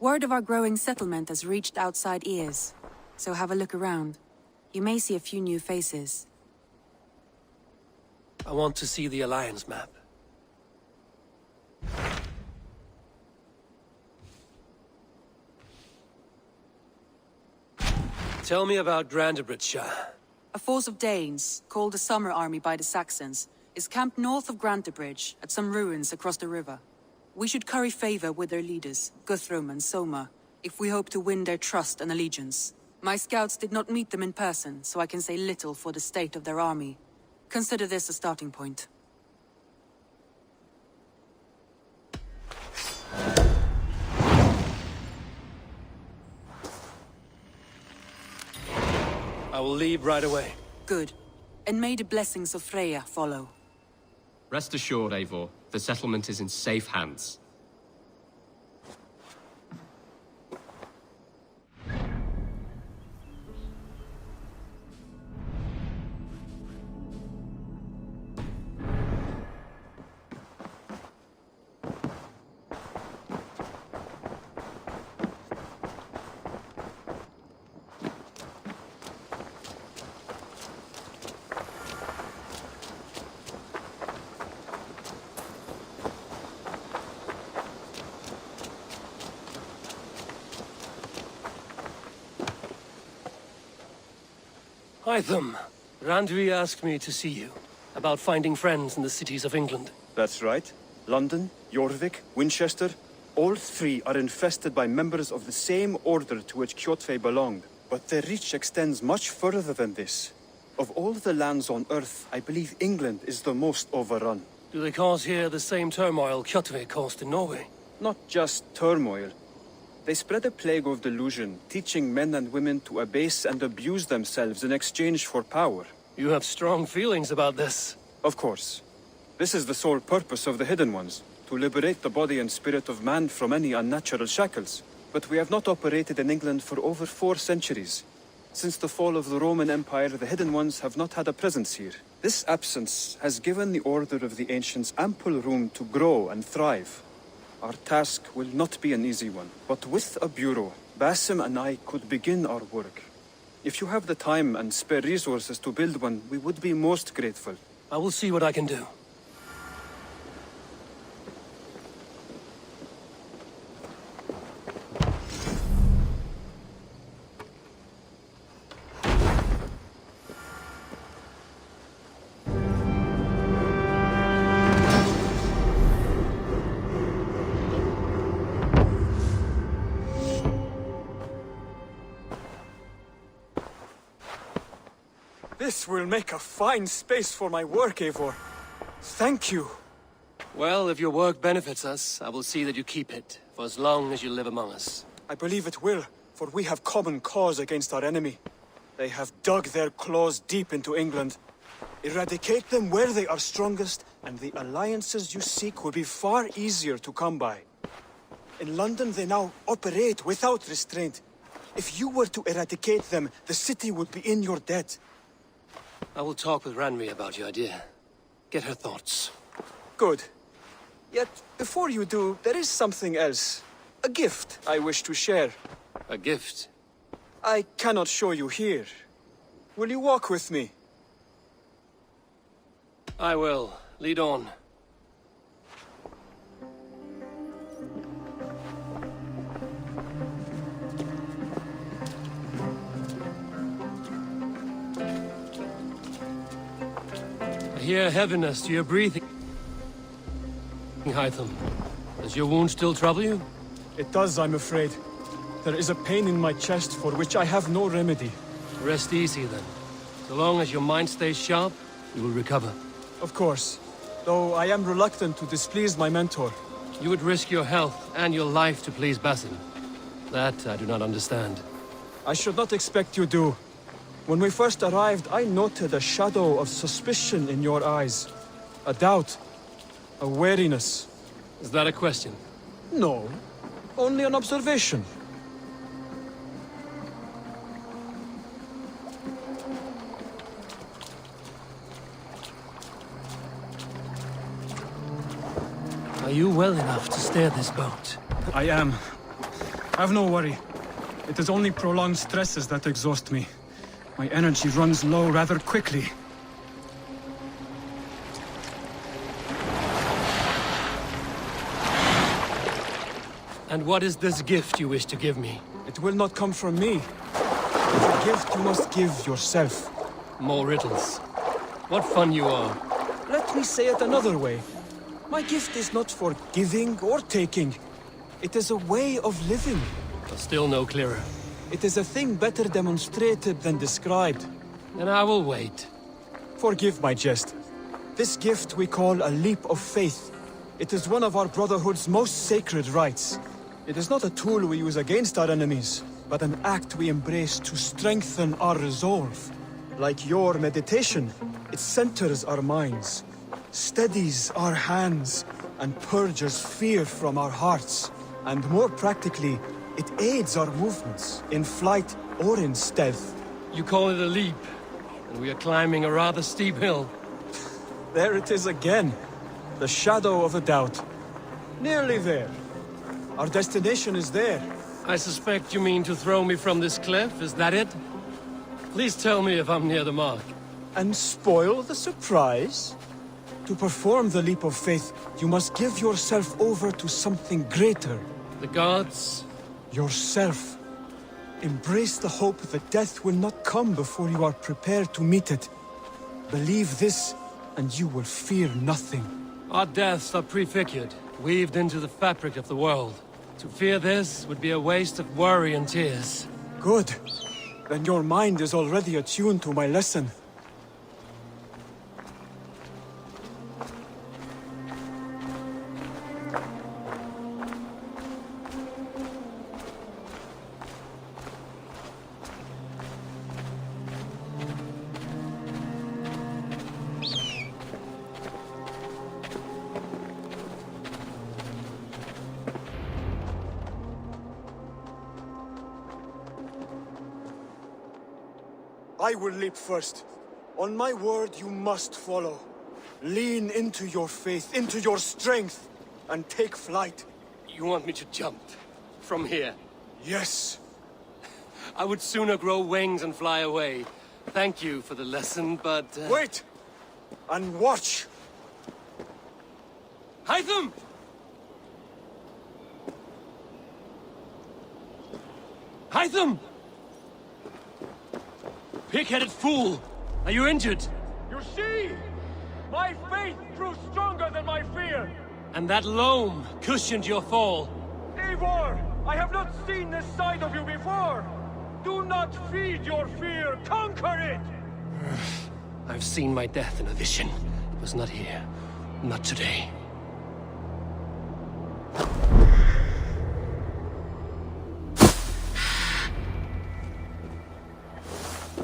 Word of our growing settlement has reached outside ears, so have a look around. You may see a few new faces. I want to see the Alliance map. Tell me about Grantebridgescire. A force of Danes, called the Summer Army by the Saxons, is camped north of Grantebridge, at some ruins across the river. We should curry favor with their leaders, Guthrum and Soma, if we hope to win their trust and allegiance. My scouts did not meet them in person, so I can say little for the state of their army. Consider this a starting point. I will leave right away. Good. And may the blessings of Freya follow. Rest assured, Eivor, the settlement is in safe hands. Hytham, Randvi asked me to see you, about finding friends in the cities of England. That's right. London, Jorvik, Winchester, all three are infested by members of the same order to which Kjotve belonged. But their reach extends much further than this. Of all the lands on Earth, I believe England is the most overrun. Do they cause here the same turmoil Kjotve caused in Norway? Not just turmoil. They spread a plague of delusion, teaching men and women to abase and abuse themselves in exchange for power. You have strong feelings about this. Of course. This is the sole purpose of the Hidden Ones, to liberate the body and spirit of man from any unnatural shackles. But we have not operated in England for over 4 centuries. Since the fall of the Roman Empire, the Hidden Ones have not had a presence here. This absence has given the Order of the Ancients ample room to grow and thrive. Our task will not be an easy one, but with a bureau, Basim and I could begin our work. If you have the time and spare resources to build one, we would be most grateful. I will see what I can do. This will make a fine space for my work, Eivor. Thank you. Well, if your work benefits us, I will see that you keep it, for as long as you live among us. I believe it will, for we have common cause against our enemy. They have dug their claws deep into England. Eradicate them where they are strongest, and the alliances you seek will be far easier to come by. In London, they now operate without restraint. If you were to eradicate them, the city would be in your debt. I will talk with Randvi about your idea. Get her thoughts. Good. Yet, before you do, there is something else. A gift I wish to share. A gift? I cannot show you here. Will you walk with me? I will. Lead on. I hear heaviness to your breathing. Hytham, does your wound still trouble you? It does, I'm afraid. There is a pain in my chest for which I have no remedy. Rest easy then. So long as your mind stays sharp, you will recover. Of course. Though I am reluctant to displease my mentor. You would risk your health and your life to please Basim. That I do not understand. I should not expect you do. When we first arrived, I noted a shadow of suspicion in your eyes. A doubt. A wariness. Is that a question? No. Only an observation. Are you well enough to steer this boat? I am. Have no worry. It is only prolonged stresses that exhaust me. My energy runs low rather quickly. And what is this gift you wish to give me? It will not come from me. The gift you must give yourself. More riddles. What fun you are. Let me say it another way. My gift is not for giving or taking. It is a way of living. Still no clearer. It is a thing better demonstrated than described. Then I will wait. Forgive my jest. This gift we call a leap of faith. It is one of our Brotherhood's most sacred rites. It is not a tool we use against our enemies, but an act we embrace to strengthen our resolve. Like your meditation, it centers our minds, steadies our hands, and purges fear from our hearts. And more practically, it aids our movements, in flight or in stealth. You call it a leap, and we are climbing a rather steep hill. There it is again. The shadow of a doubt. Nearly there. Our destination is there. I suspect you mean to throw me from this cliff, is that it? Please tell me if I'm near the mark. And spoil the surprise? To perform the leap of faith, you must give yourself over to something greater. The gods? Yourself. Embrace the hope that death will not come before you are prepared to meet it. Believe this, and you will fear nothing. Our deaths are prefigured, weaved into the fabric of the world. To fear this would be a waste of worry and tears. Good. Then your mind is already attuned to my lesson. I will leap first. On my word, you must follow. Lean into your faith, into your strength, and take flight. You want me to jump? From here? Yes. I would sooner grow wings and fly away. Thank you for the lesson, but... Wait! And watch! Hytham! Hytham! Pig-headed fool! Are you injured? You see? My faith grew stronger than my fear! And that loam cushioned your fall. Eivor! I have not seen this side of you before! Do not feed your fear! Conquer it! I've seen my death in a vision. It was not here. Not today.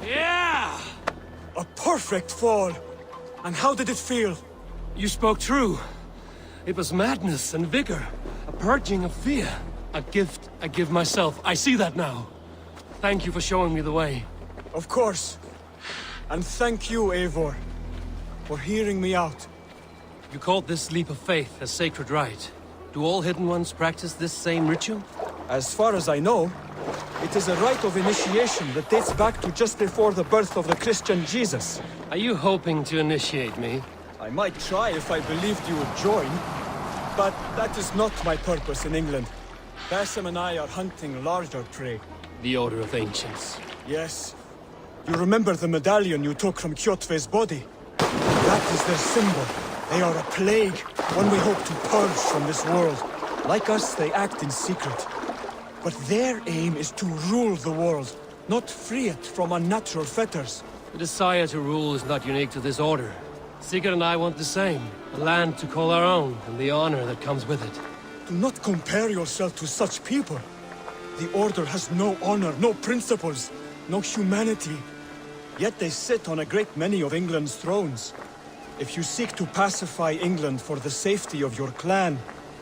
Yeah! A perfect fall! And how did it feel? You spoke true. It was madness and vigor. A purging of fear. A gift I give myself. I see that now. Thank you for showing me the way. Of course. And thank you, Eivor, for hearing me out. You called this leap of faith a sacred rite. Do all Hidden Ones practice this same ritual? As far as I know, it is a rite of initiation that dates back to just before the birth of the Christian Jesus. Are you hoping to initiate me? I might try if I believed you would join, but that is not my purpose in England. Bersama and I are hunting larger prey. The Order of Ancients. Yes. You remember the medallion you took from Kjotve's body? That is their symbol. They are a plague, one we hope to purge from this world. Like us, they act in secret. But their aim is to rule the world, not free it from unnatural fetters. The desire to rule is not unique to this order. Sigurd and I want the same. A land to call our own, and the honor that comes with it. Do not compare yourself to such people. The Order has no honor, no principles, no humanity. Yet they sit on a great many of England's thrones. If you seek to pacify England for the safety of your clan...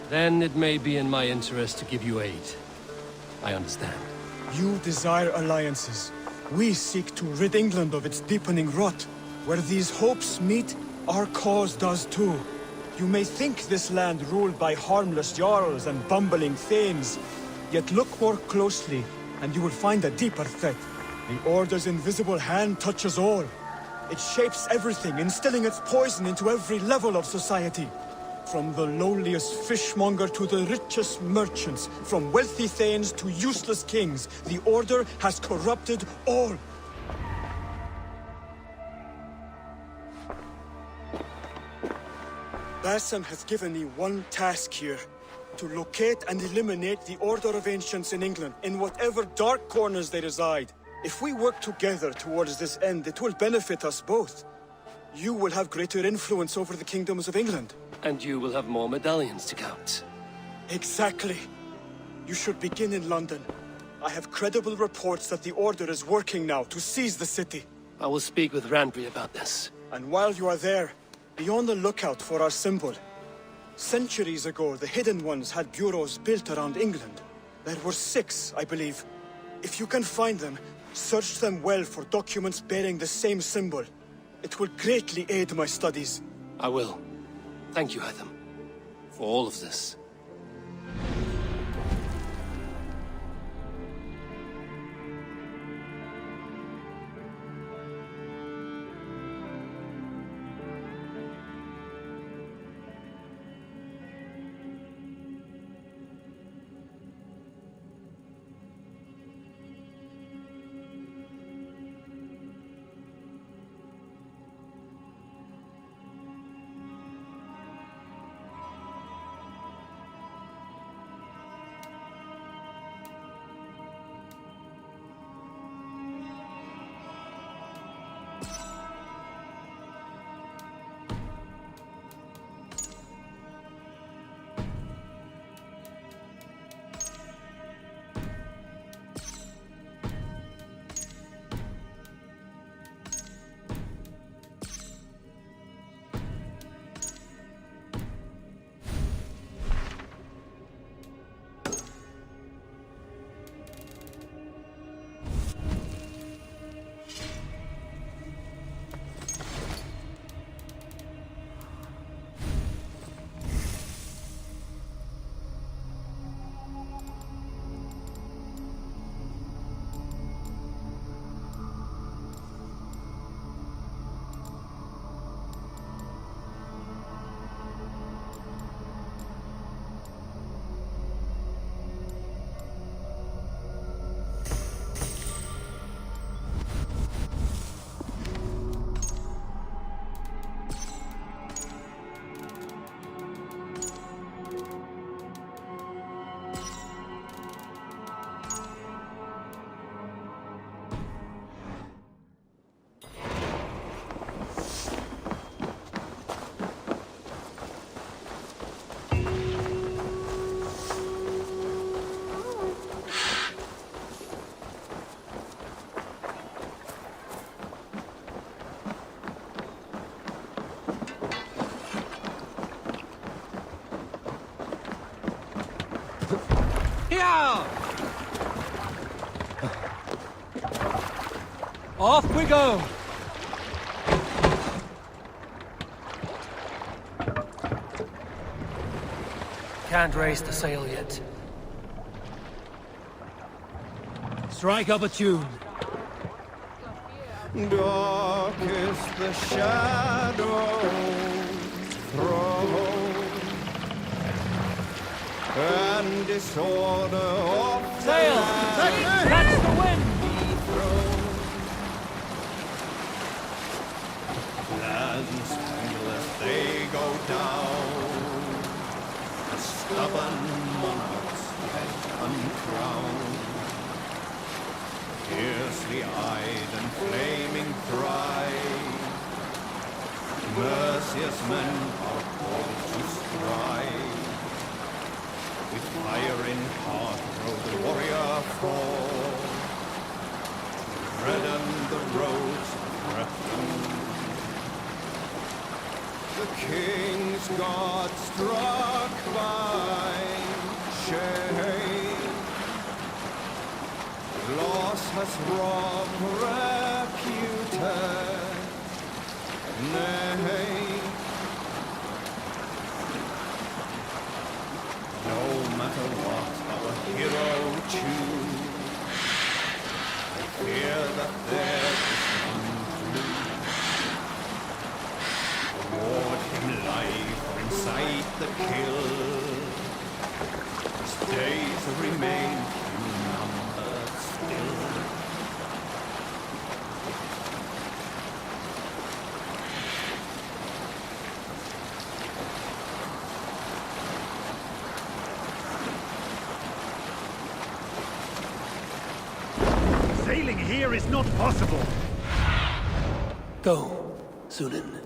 Then it may be in my interest to give you aid. I understand. You desire alliances. We seek to rid England of its deepening rot. Where these hopes meet, our cause does too. You may think this land ruled by harmless jarls and bumbling thanes, Yet look more closely, and you will find a deeper threat. The Order's invisible hand touches all. It shapes everything, instilling its poison into every level of society. From the lowliest fishmonger to the richest merchants, from wealthy thanes to useless kings, the Order has corrupted all. Bassam has given me one task here. To locate and eliminate the Order of Ancients in England, in whatever dark corners they reside. If we work together towards this end, it will benefit us both. You will have greater influence over the kingdoms of England. And you will have more medallions to count. Exactly. You should begin in London. I have credible reports that the Order is working now to seize the city. I will speak with Randry about this. And while you are there, be on the lookout for our symbol. Centuries ago, the Hidden Ones had bureaus built around England. There were 6, I believe. If you can find them, search them well for documents bearing the same symbol. It will greatly aid my studies. I will. Thank you, Hytham, for all of this. Off we go! Can't raise the sail yet. Strike up a tune. Dark is the shadow thrown, and disorder of Sail! Catch the wind! Lands still as they go down, the stubborn monarch's head uncrowned. Fiercely eyed and flaming pride, merciless men are called to strive. With fire in heart rode the warrior forth, to redden the roads of Breton. The king's God struck by shame, loss has robbed reputed name. No matter what the hero choose. I fear that there is none to lose. Award him life inside the kill. His days remain few numbered still. Sailing here is not possible. Go, Sunan.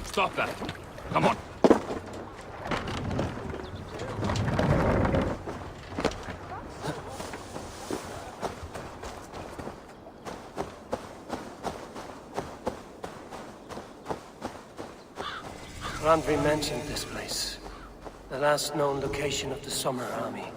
Stop that. Come on. Randvi mentioned this place. The last known location of the Summer Army.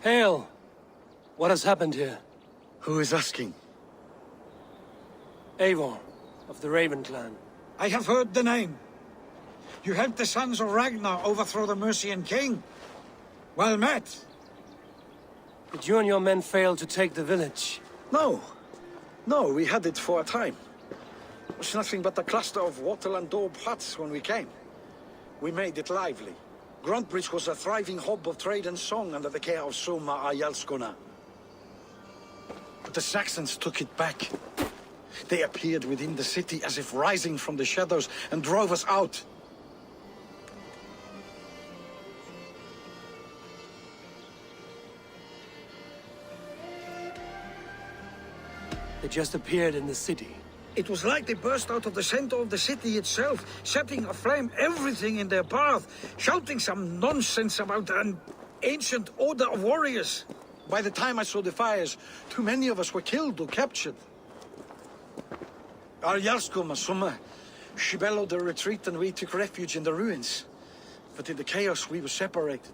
Hail! What has happened here? Who is asking? Eivor, of the Raven clan. I have heard the name. You helped the sons of Ragnar overthrow the Mercian king. Well met. Did you and your men fail to take the village? No. No, we had it for a time. It was nothing but a cluster of wattle and daub huts when we came. We made it lively. Grantebridge was a thriving hub of trade and song under the care of Soma Eivor. But the Saxons took it back. They appeared within the city as if rising from the shadows and drove us out. They just appeared in the city. It was like they burst out of the center of the city itself, setting aflame everything in their path, shouting some nonsense about an ancient order of warriors. By the time I saw the fires, too many of us were killed or captured. Our Soma, she bellowed a retreat and we took refuge in the ruins. But in the chaos we were separated.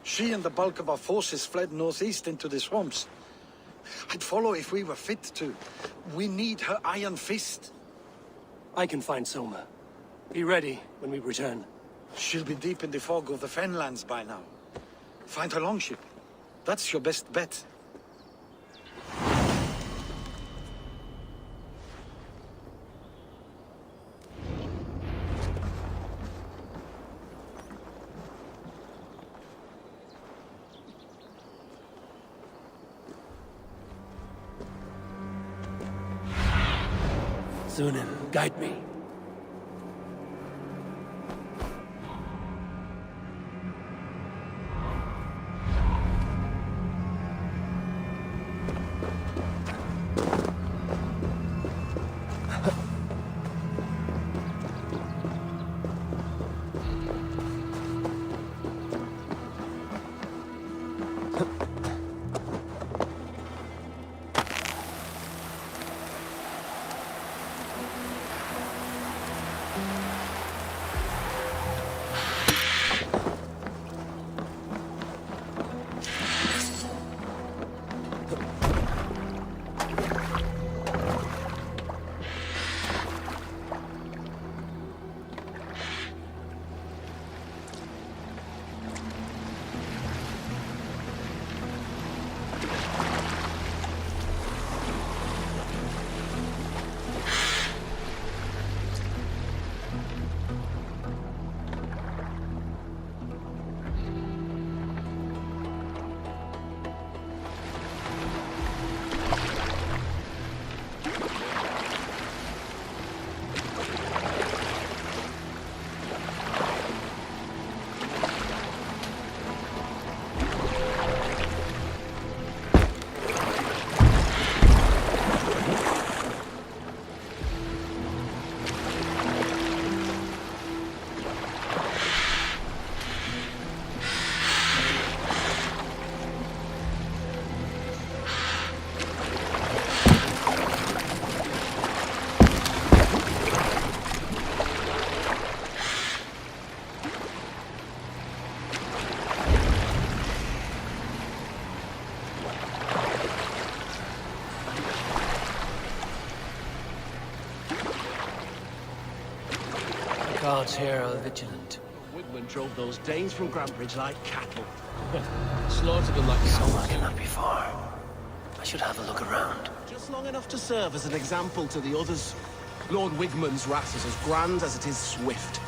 She and the bulk of our forces fled northeast into the swamps. I'd follow if we were fit to. We need her iron fist. I can find Soma. Be ready when we return. She'll be deep in the fog of the Fenlands by now. Find her longship. That's your best bet. Thunin, guide me. Guards here are vigilant. Woodman drove those Danes from Grantebridge like cattle. Slaughtered them like Soma cannot be far. I should have a look around. just long enough to serve as an example to the others. Lord Wigmund's wrath is as grand as it is swift.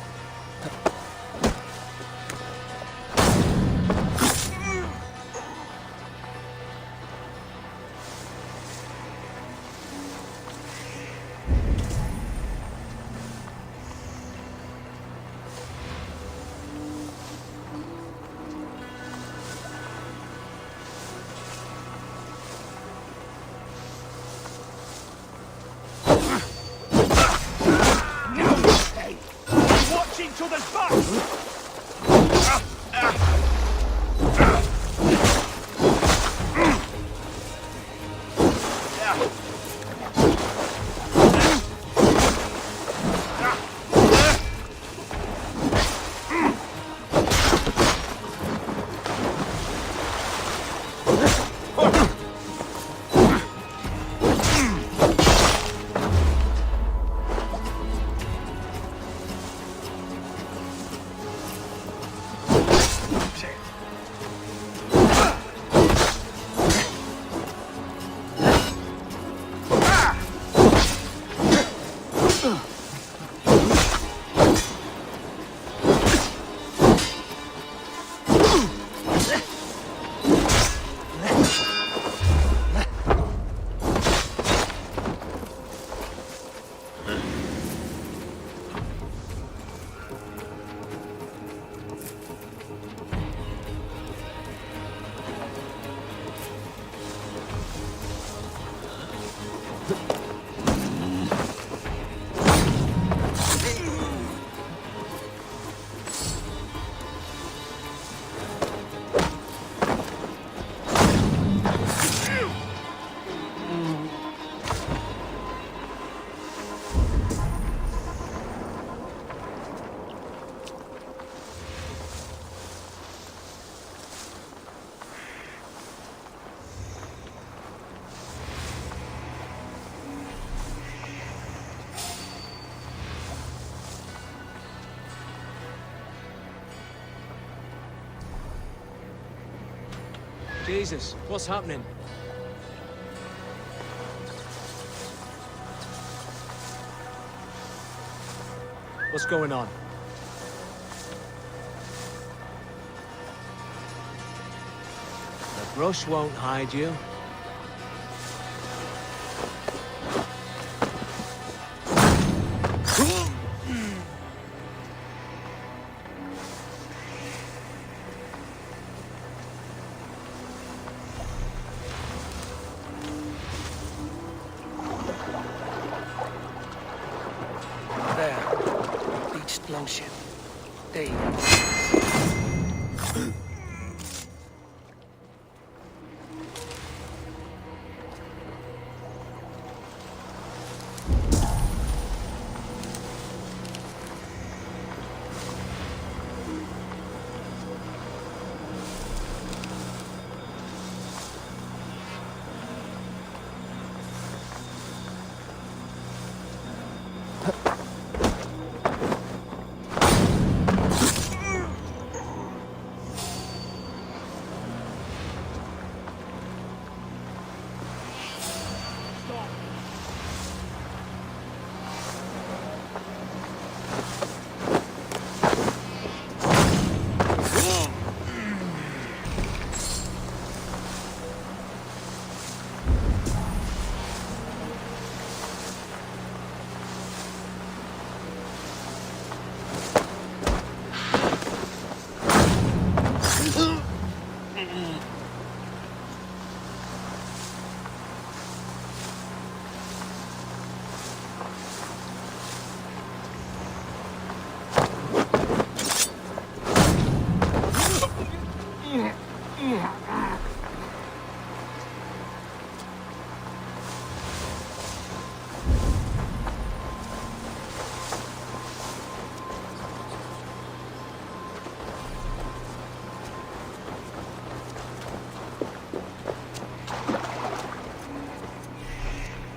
Jesus, what's happening? What's going on? The brush won't hide you. Longship. There you go.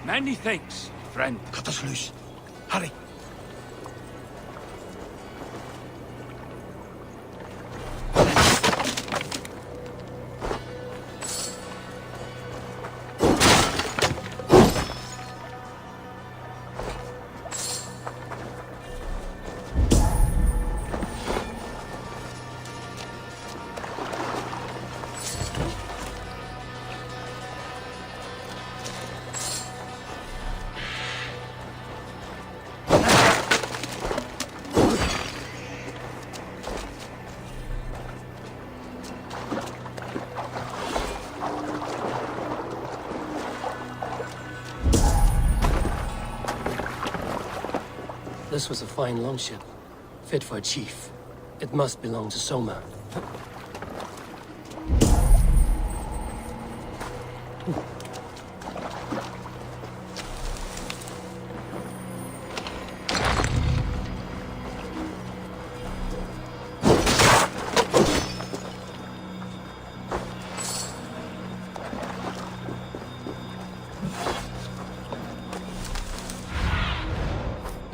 Many thanks, friend. Cut us loose. Hurry. This was a fine longship, fit for a chief. It must belong to Soma.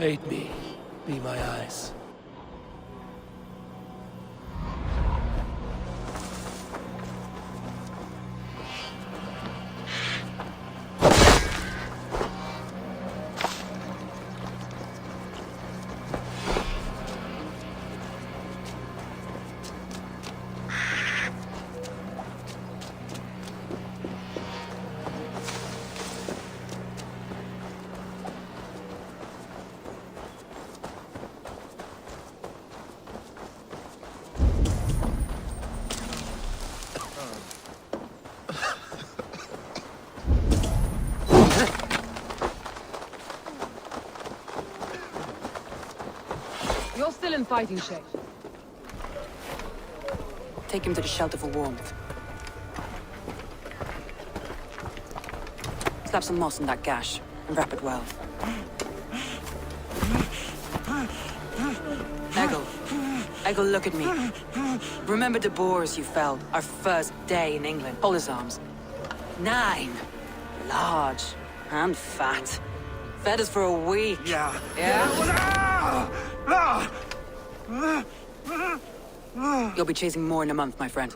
Aid me, be my eyes. You're still in fighting shape. Take him to the shelter for warmth. Slap some moss in that gash, and wrap it well. Eggle, look at me. Remember the boars you felled, our first day in England? Hold his arms. 9. Large and fat. Fed us for a week. Yeah. You'll be chasing more in a month, my friend.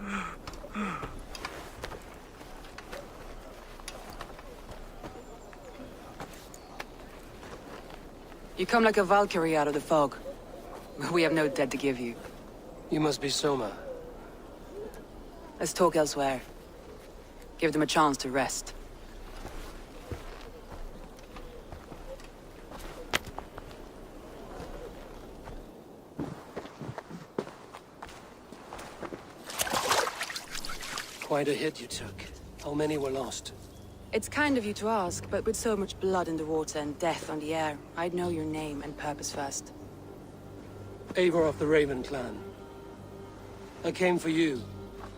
You come like a Valkyrie out of the fog. We have no dead to give you. You must be Soma. Let's talk elsewhere. Give them a chance to rest. Quite a hit you took. How many were lost? It's kind of you to ask, but with so much blood in the water and death on the air, I'd know your name and purpose first. Eivor of the Raven clan. I came for you,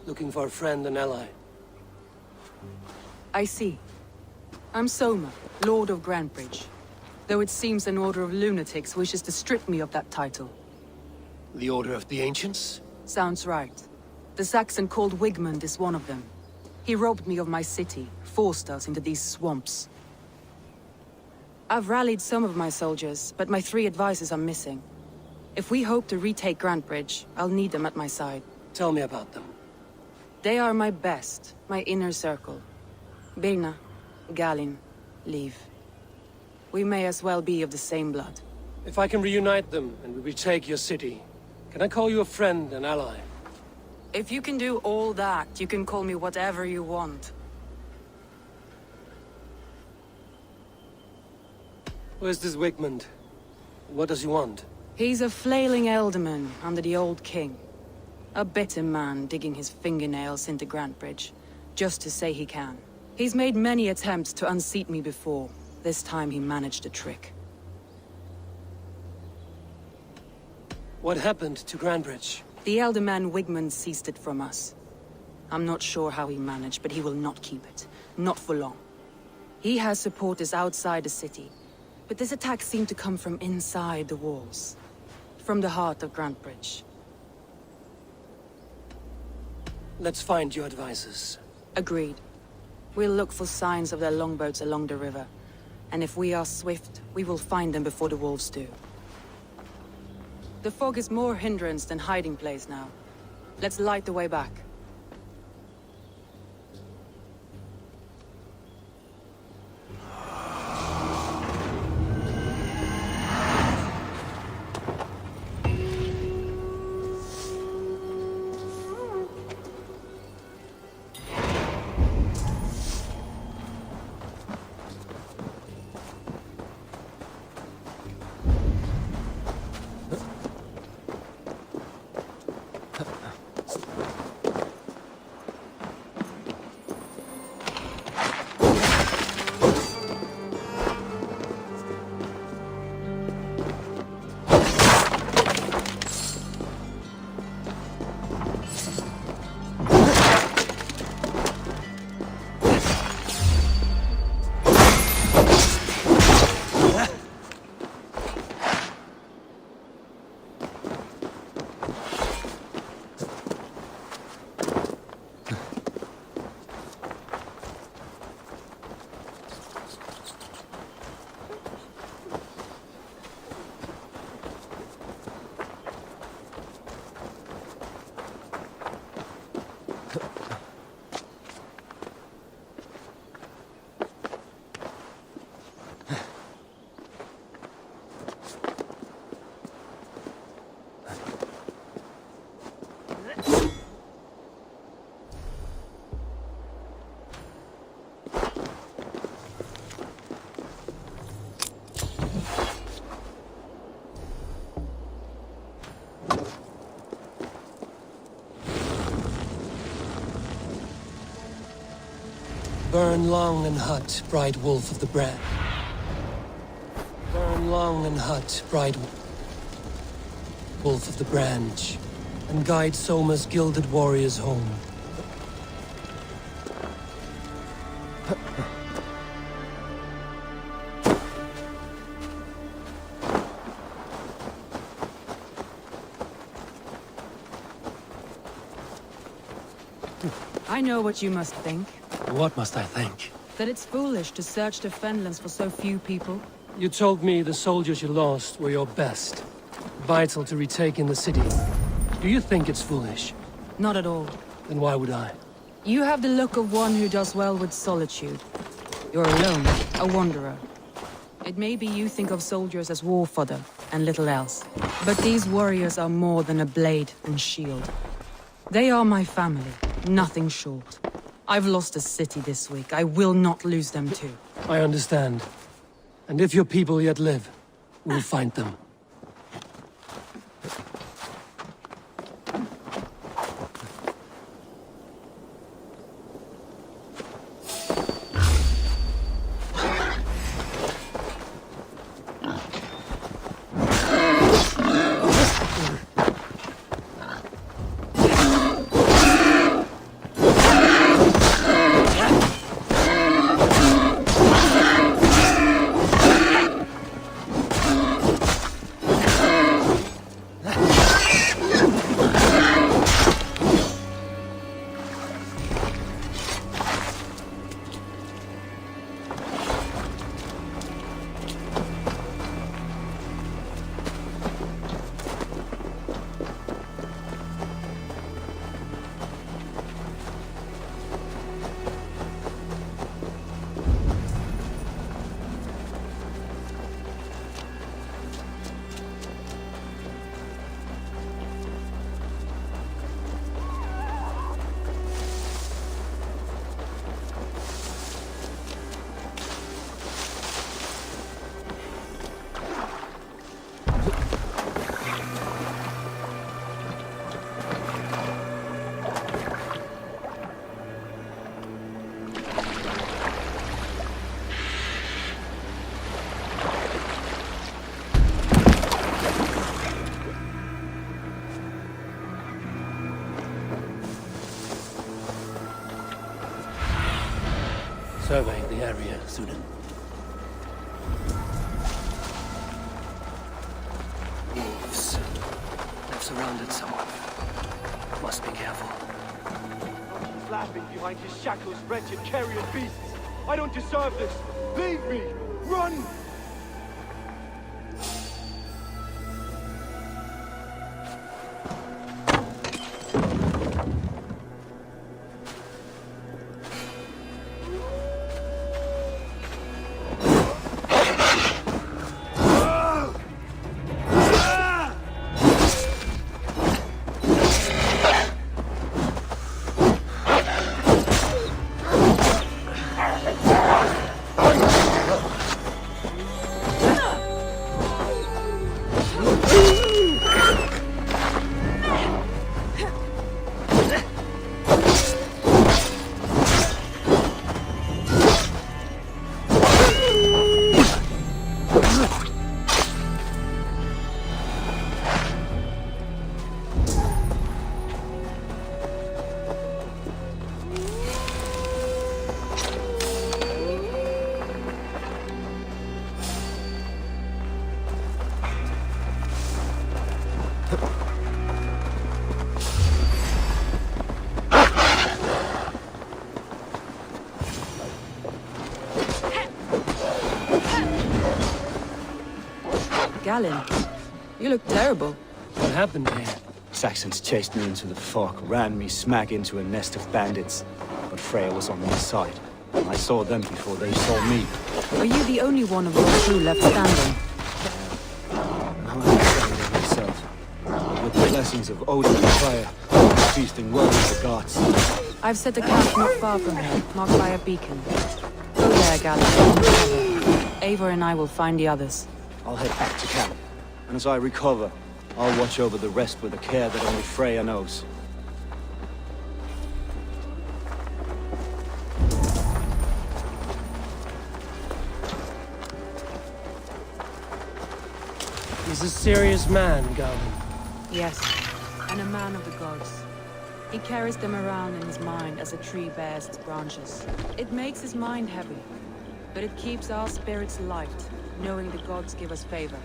looking for a friend and ally. I see. I'm Soma, Lord of Grantebridge. Though it seems an order of lunatics wishes to strip me of that title. The Order of the Ancients? Sounds right. The Saxon called Wigmund is one of them. He robbed me of my city, forced us into these swamps. I've rallied some of my soldiers, but my 3 advisors are missing. If we hope to retake Grantebridge, I'll need them at my side. Tell me about them. They are my best, my inner circle. Birna, Galin, Liv. We may as well be of the same blood. If I can reunite them and we retake your city, can I call you a friend and ally? If you can do all that, you can call me whatever you want. Where's this Wigmund? What does he want? He's a flailing elderman under the old king. A bitter man digging his fingernails into Grantebridge, just to say he can. He's made many attempts to unseat me before. This time he managed a trick. What happened to Grantebridge? The elder man Wigmund seized it from us. I'm not sure how he managed, but he will not keep it. Not for long. He has supporters outside the city, but this attack seemed to come from inside the walls. From the heart of Grantebridge. Let's find your advisors. Agreed. We'll look for signs of their longboats along the river. And if we are swift, we will find them before the wolves do. The fog is more hindrance than hiding place now. Let's light the way back. Burn long and hot, bright wolf of the brand. Burn long and hot, bright wolf of the branch, and guide Soma's gilded warriors home. I know what you must think. What must I think? That it's foolish to search the Fenlands for so few people. You told me the soldiers you lost were your best. Vital to retaking the city. Do you think it's foolish? Not at all. Then why would I? You have the look of one who does well with solitude. You're alone, a wanderer. It may be you think of soldiers as war fodder and little else. But these warriors are more than a blade and shield. They are my family, nothing short. I've lost a city this week. I will not lose them too. I understand. And if your people yet live, we'll find them. area, Sudan. Wolves. They've surrounded someone. Must be careful. He's laughing behind his shackles, wretched carrion beasts. I don't deserve this. Leave me. Run! Galen, you look terrible. What happened here? Saxons chased me into the fog, ran me smack into a nest of bandits. But Freya was on my side. I saw them before they saw me. Are you the only one of your crew left standing? I'm afraid of myself. But with the blessings of Odin and fire, I'm feasting well with the gods. I've set a camp not far from here, marked by a beacon. Go there, Galen. Eivor and I will find the others. I'll head back to camp. And as I recover, I'll watch over the rest with a care that only Freya knows. He's a serious man, Galen. Yes, and a man of the gods. He carries them around in his mind as a tree bears its branches. It makes his mind heavy, but it keeps our spirits light, knowing the gods give us favor.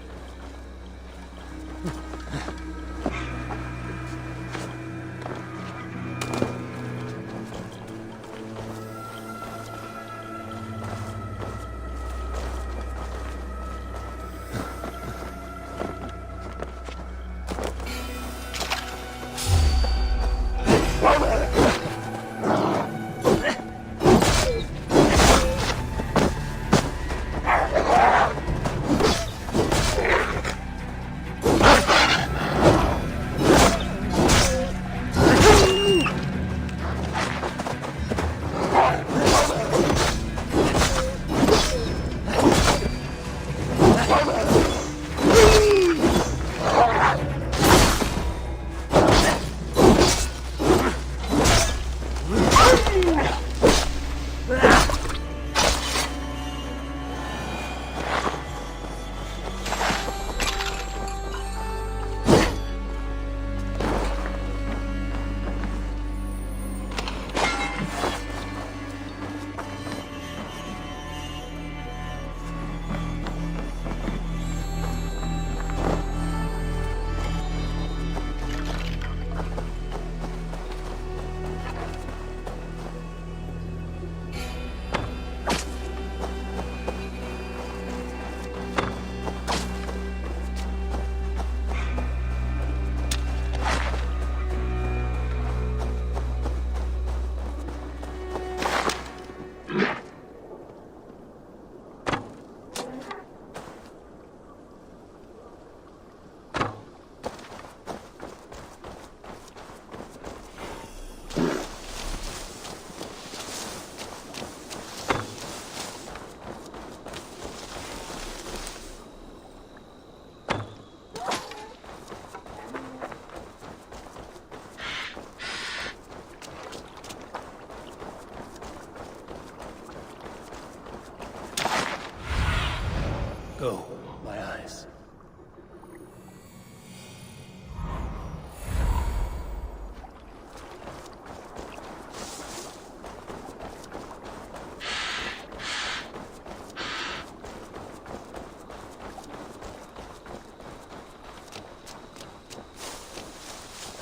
Go, my eyes.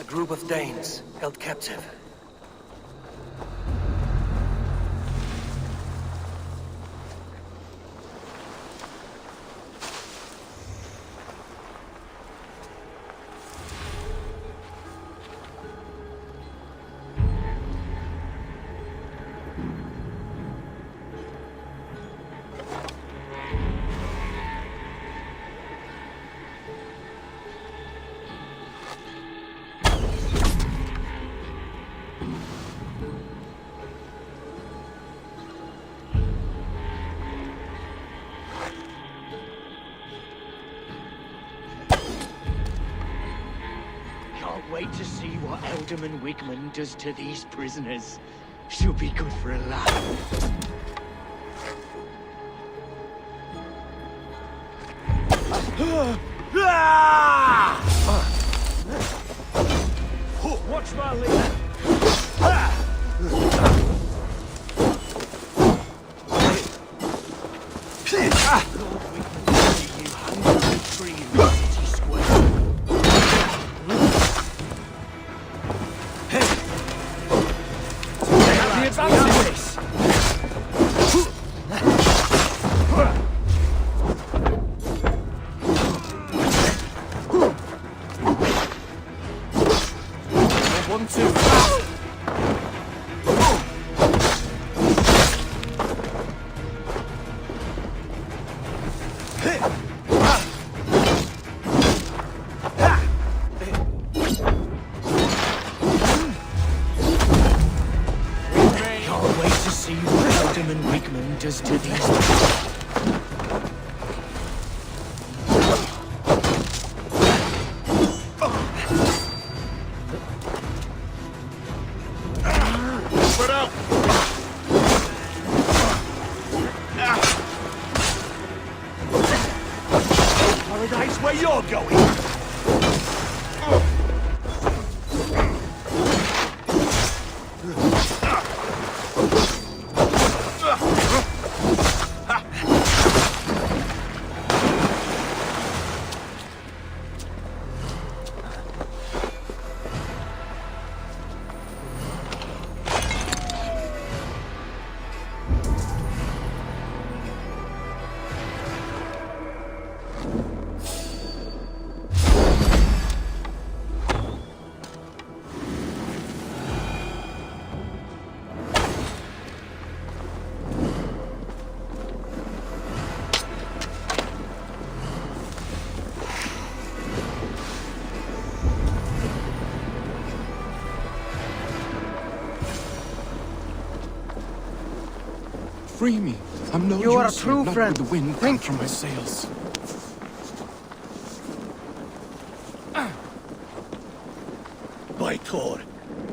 group of Danes held captive. Wait to see what Alderman Wigman does to these prisoners. She'll be good for a laugh. Watch my lead. Lord Wigman will see you hanging on a tree in the city square. Does to these Spread out. paradise where you're going. Free me. I'm no You are a use true here, friend. Not with the wind Think. from my sails. By Thor.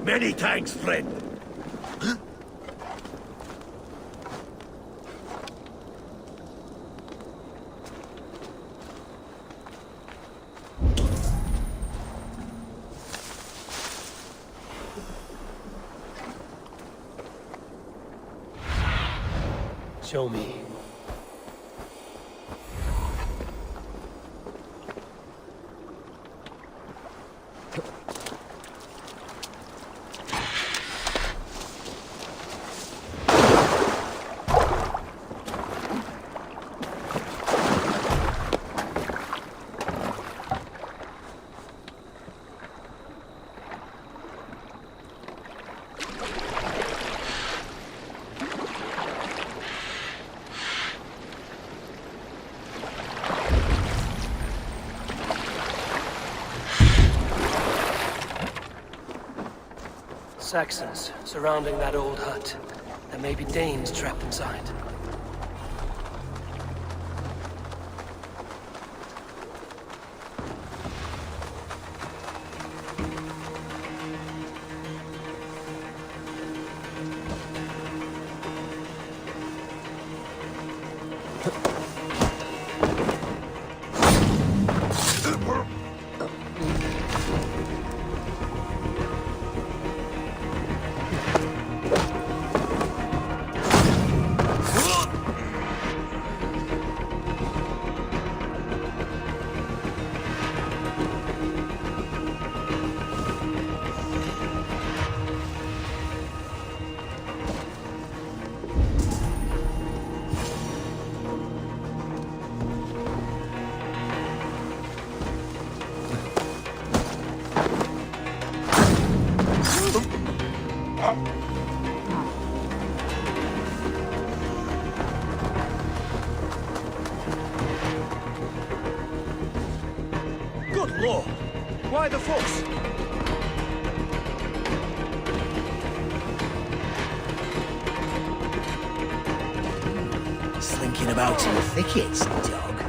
Many thanks, friend. Show me. Saxons surrounding that old hut. There may be Danes trapped inside. law. Why the force? Slinking about in the thickets, dog.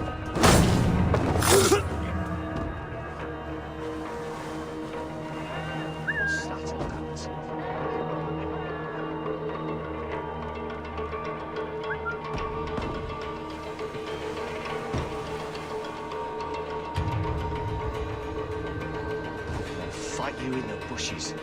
What's that about? I'll fight you in the bushes.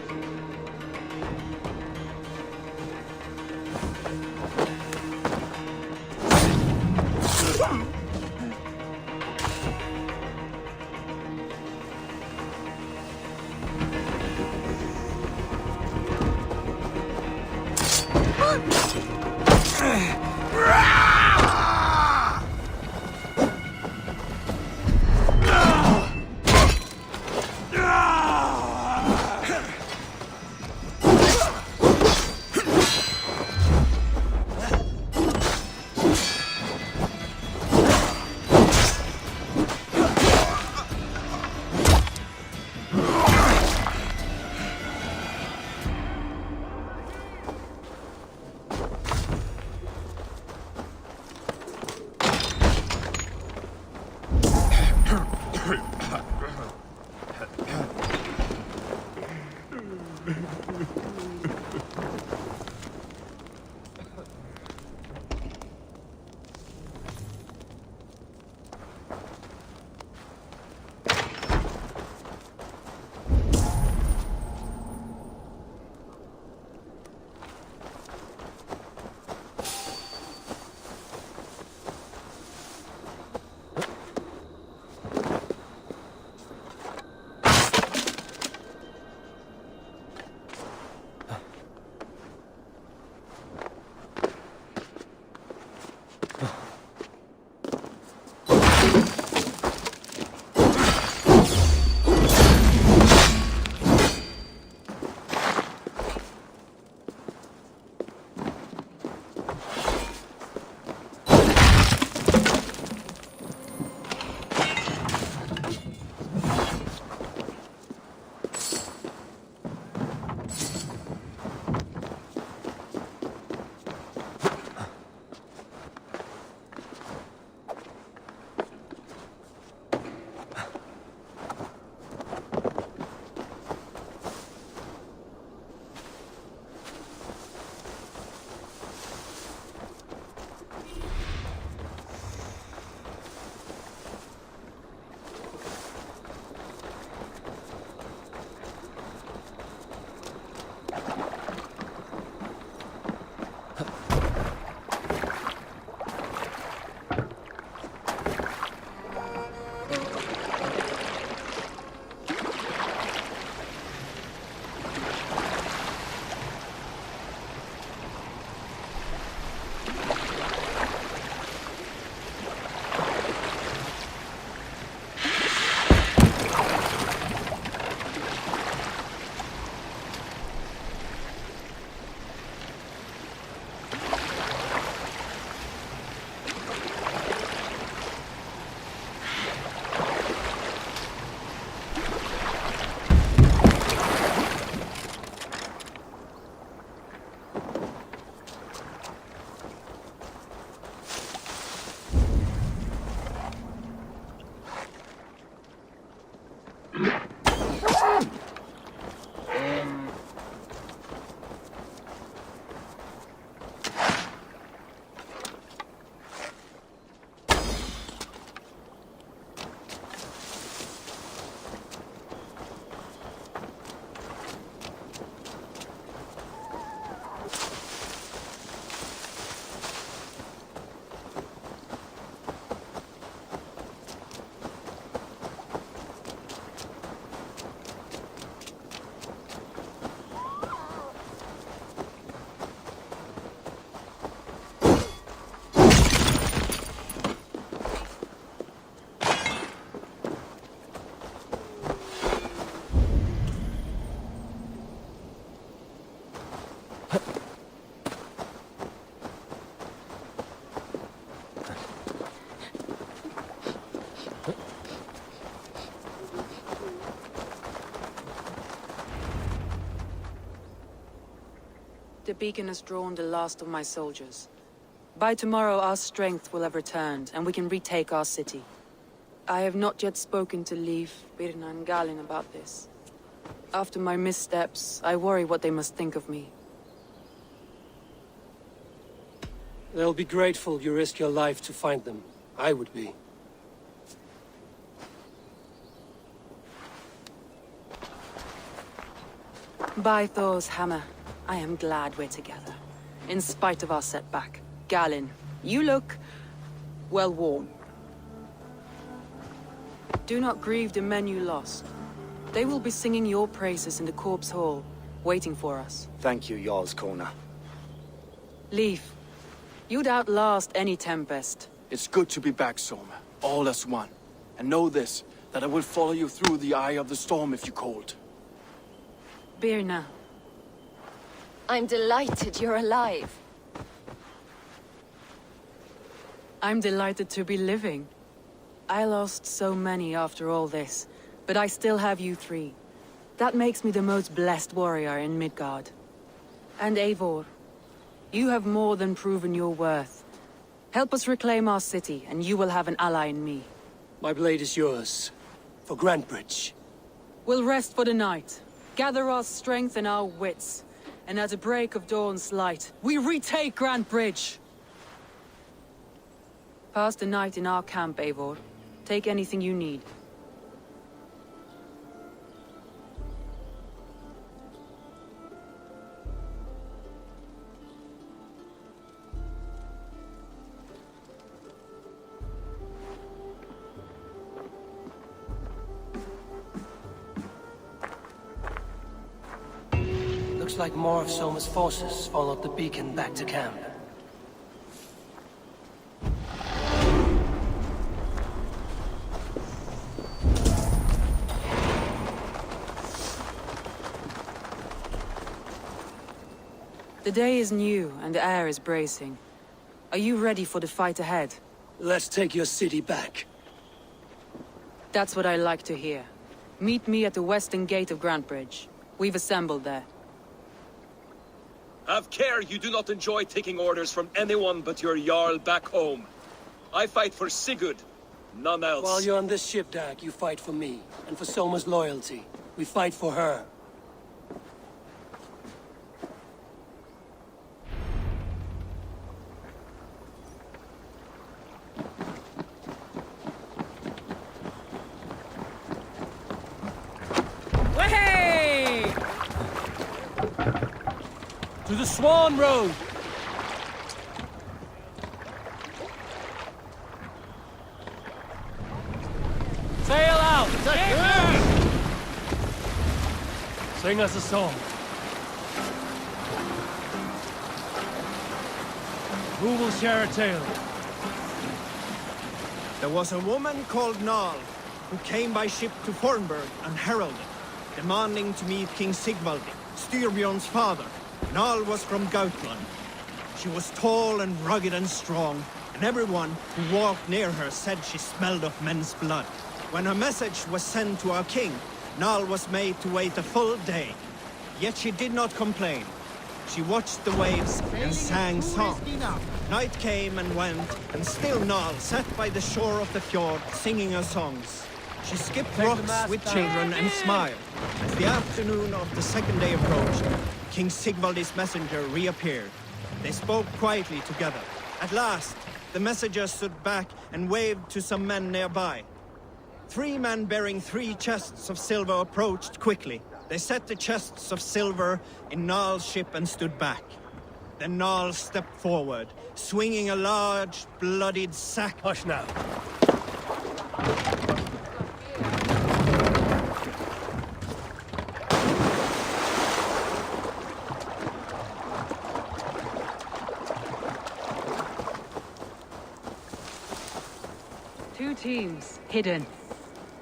beacon has drawn the last of my soldiers. By tomorrow our strength will have returned, and we can retake our city. I have not yet spoken to Leif, Birna and Galin about this. After my missteps, I worry what they must think of me. They'll be grateful you risked your life to find them. I would be. By Thor's hammer, I am glad we're together. In spite of our setback. Galin, you look... well worn. Do not grieve the men you lost. They will be singing your praises in the Corpse Hall, waiting for us. Thank you, Jarl's Kona. Leif, you'd outlast any tempest. It's good to be back, Soma. All as one. And know this, that I will follow you through the eye of the storm if you called. Birna. I'm delighted you're alive. I'm delighted to be living. I lost so many after all this, but I still have you three. That makes me the most blessed warrior in Midgard. And Eivor, you have more than proven your worth. Help us reclaim our city, and you will have an ally in me. My blade is yours. For Grantebridge. We'll rest for the night, gather our strength and our wits, and at the break of dawn's light, we retake Grantebridge! Pass the night in our camp, Eivor. Take anything you need. Looks like more of Soma's forces followed the beacon back to camp. The day is new, and the air is bracing. Are you ready for the fight ahead? Let's take your city back. That's what I like to hear. Meet me at the western gate of Grantebridge. We've assembled there. Have care you do not enjoy taking orders from anyone but your Jarl back home. I fight for Sigurd, none else. While you're on this ship, Dag, you fight for me, and for Soma's loyalty. We fight for her. To the Swan Road! Sail out! Sing us a song. Who will share a tale? There was a woman called Nal, who came by ship to Fornburg and heralded, demanding to meet King Sigvaldi, Styrbjorn's father. Nal was from Gautland. She was tall and rugged and strong, and everyone who walked near her said she smelled of men's blood. When her message was sent to our king, Nal was made to wait a full day. Yet she did not complain. She watched the waves and sang songs. Night came and went, and still Nal sat by the shore of the fjord singing her songs. She skipped rocks with children and smiled. As the afternoon of the second day approached, King Sigvaldi's messenger reappeared. They spoke quietly together. At last, the messenger stood back and waved to some men nearby. 3 men bearing 3 chests of silver approached quickly. They set the chests of silver in Nal's ship and stood back. Then Nal stepped forward, swinging a large, bloodied sack. Hush now. Two teams, hidden.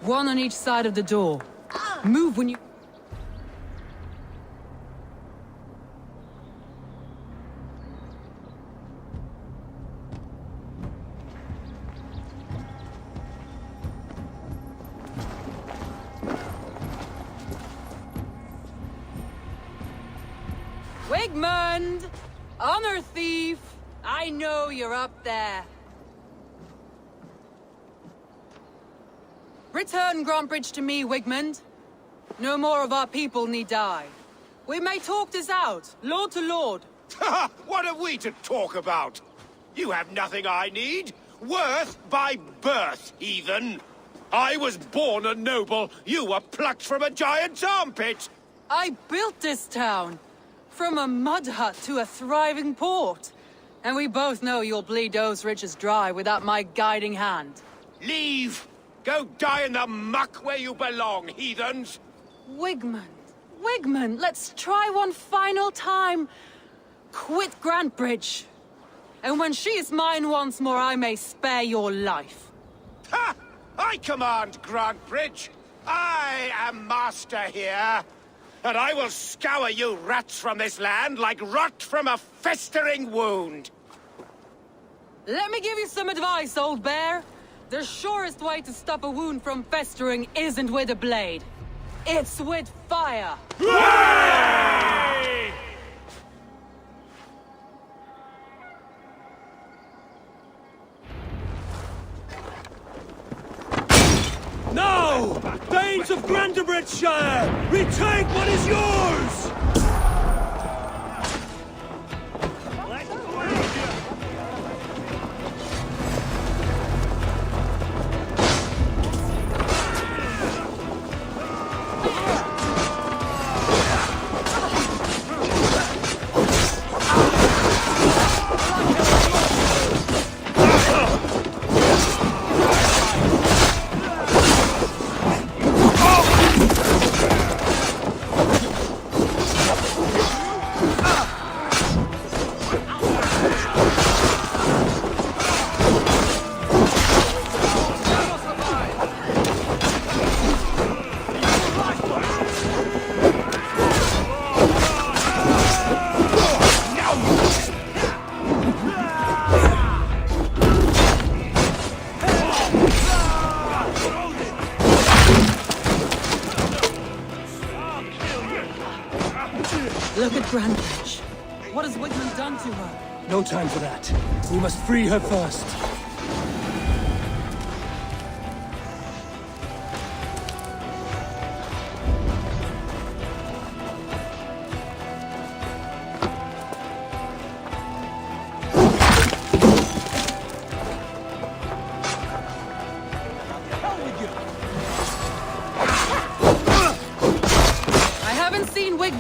One on each side of the door. Move when you... Wake Wigmund! Honor thief! I know you're up there. Return Grantebridge to me, Wigmund. No more of our people need die. We may talk this out, lord to lord. What are we to talk about? You have nothing I need. Worth by birth, heathen. I was born a noble. You were plucked from a giant's armpit. I built this town. From a mud hut to a thriving port. And we both know you'll bleed those riches dry without my guiding hand. Leave! Go die in the muck where you belong, heathens! Wigmund, let's try one final time. Quit Grantebridge. And when she is mine once more, I may spare your life. Ha! I command Grantebridge. I am master here. And I will scour you rats from this land like rot from a festering wound. Let me give you some advice, old bear. The surest way to stop a wound from festering isn't with a blade. It's with fire. Hooray! Now! Danes of Grantebridgescire! Retake what is yours! Look at Grantebridge. What has Wigmund done to her? No time for that. We must free her first.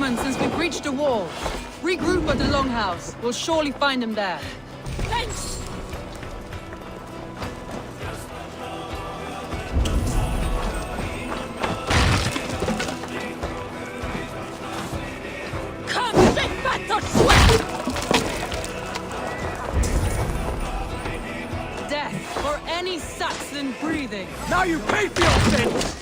Since we breached the wall. Regroup at the Longhouse. We'll surely find him there. Fens! Come, sit back to sweat! Death for any Saxon breathing. Now you pay for your sins!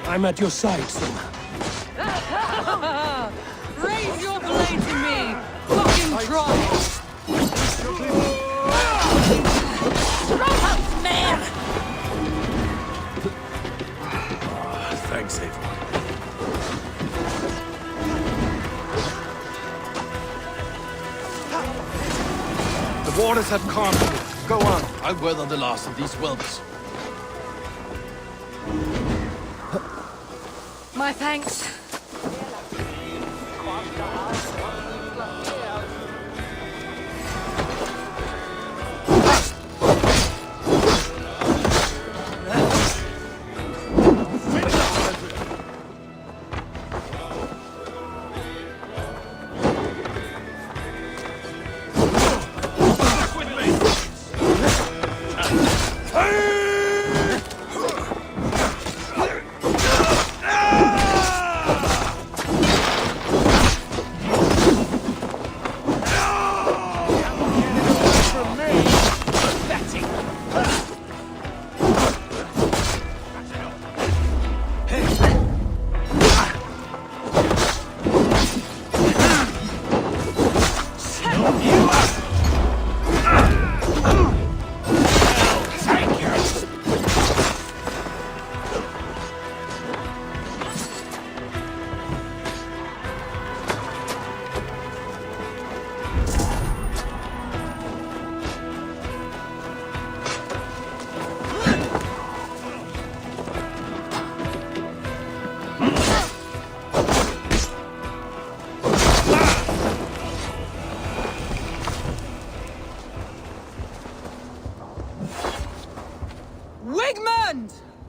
I'm at your side, Soma. Raise your blade to me! Fucking try! Roadhouse, man! Thanks, Eivor. The waters have calmed. Go on. I'll weather the last of these whelps. My thanks.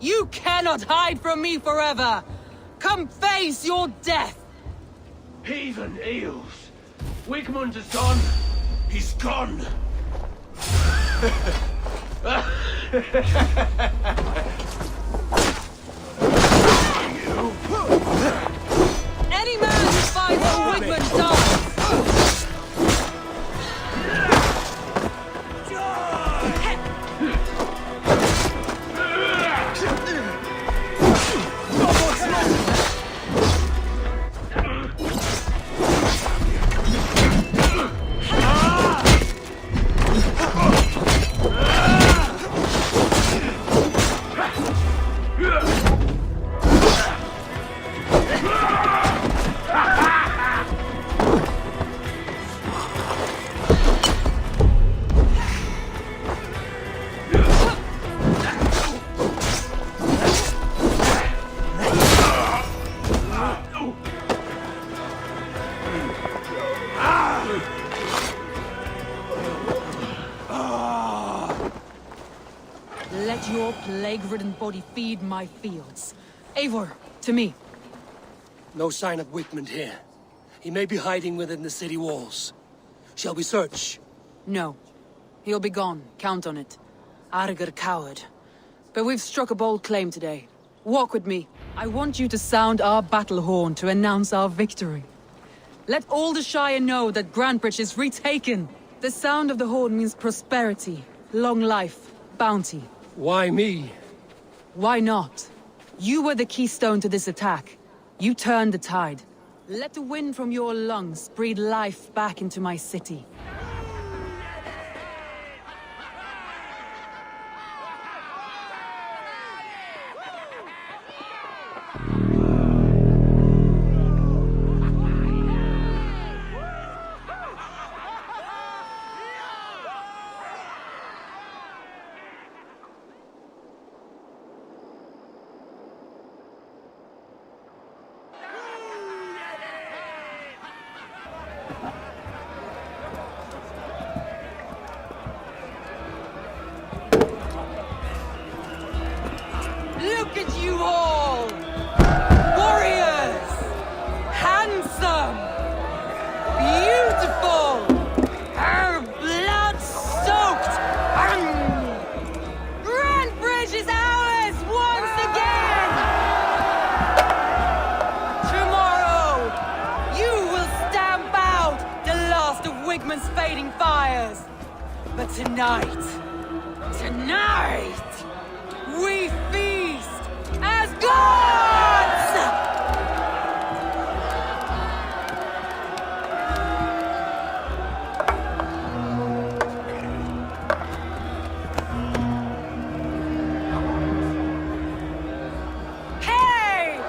You cannot hide from me forever! Come face your death! Heathen eels! Wigmund is gone! He's gone! Any man who fights for Wigmund dies! Let your plague-ridden body feed my fields. Eivor, to me. No sign of Wigmund here. He may be hiding within the city walls. Shall we search? No. He'll be gone, count on it. Arger coward. But we've struck a bold claim today. Walk with me. I want you to sound our battle horn to announce our victory. Let all the Shire know that Grantebridge is retaken. The sound of the horn means prosperity, long life, bounty. Why me? Why not? You were the keystone to this attack. You turned the tide. Let the wind from your lungs breathe life back into my city. Look at you all! Warriors! Handsome! Beautiful! Blood-soaked! Grantebridge is ours once again! Tomorrow, you will stamp out the last of Wigmund's fading fires. But tonight, we feast as gods! Hey!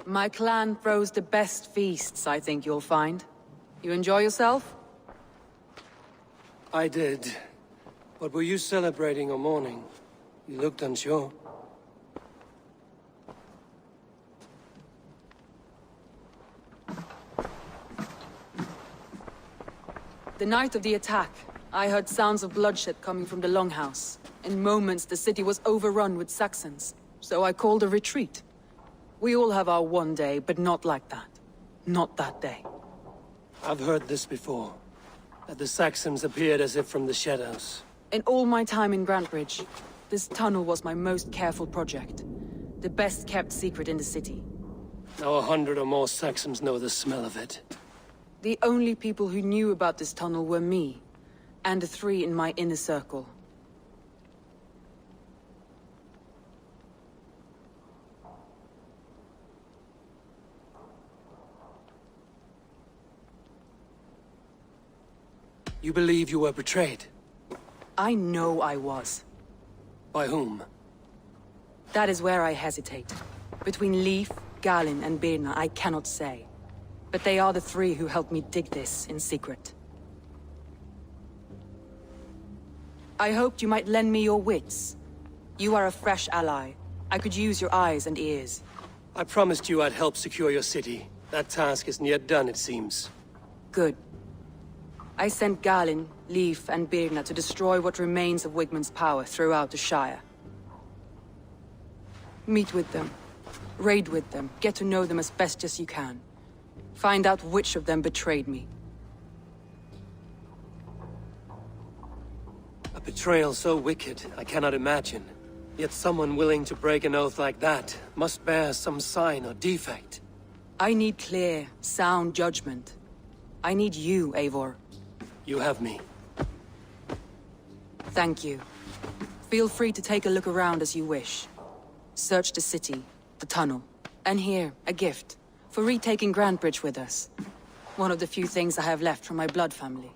My clan throws the best feasts, I think you'll find. You enjoy yourself? I did. But were you celebrating or mourning? You looked unsure. The night of the attack, I heard sounds of bloodshed coming from the Longhouse. In moments, the city was overrun with Saxons, so I called a retreat. We all have our one day, but not like that. Not that day. I've heard this before. That the Saxons appeared as if from the shadows. In all my time in Grantebridge, this tunnel was my most careful project. The best kept secret in the city. Now 100 or more Saxons know the smell of it. The only people who knew about this tunnel were me, and the 3 in my inner circle. You believe you were betrayed? I know I was. By whom? That is where I hesitate. Between Leif, about Galin and Birna, I cannot say. But they are the three who helped me dig this in secret. I hoped you might lend me your wits. You are a fresh ally. I could use your eyes and ears. I promised you I'd help secure your city. That task isn't yet done, it seems. Good. I sent Galin, Leif, and Birna to destroy what remains of Wigmund's power throughout the Shire. Meet with them. Raid with them. Get to know them as best as you can. Find out which of them betrayed me. A betrayal so wicked, I cannot imagine. Yet someone willing to break an oath like that must bear some sign or defect. I need clear, sound judgment. I need you, Eivor. You have me. Thank you. Feel free to take a look around as you wish. Search the city, the tunnel, and here, a gift, for retaking Grantebridge with us. One of the few things I have left from my blood family.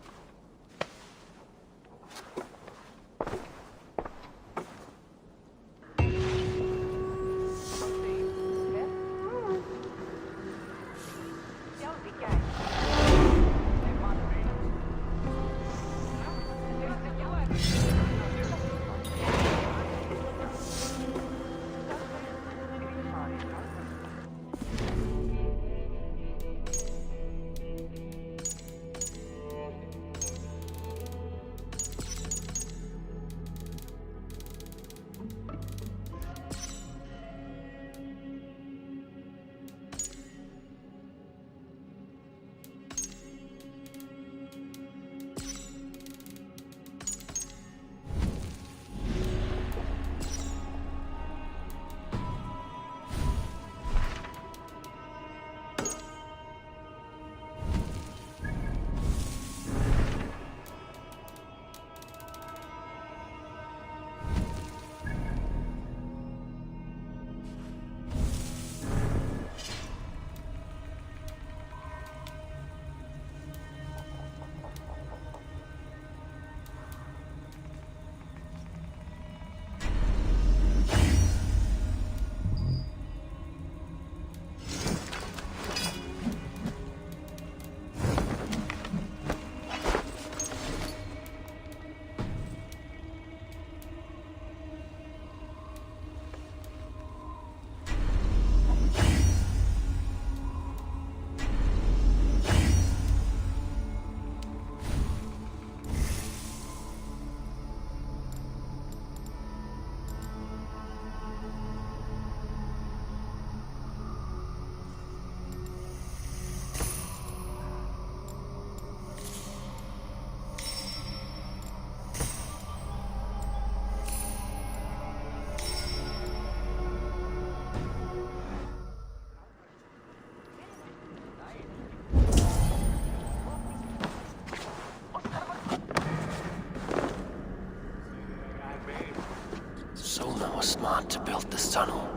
Soma was smart to build this tunnel.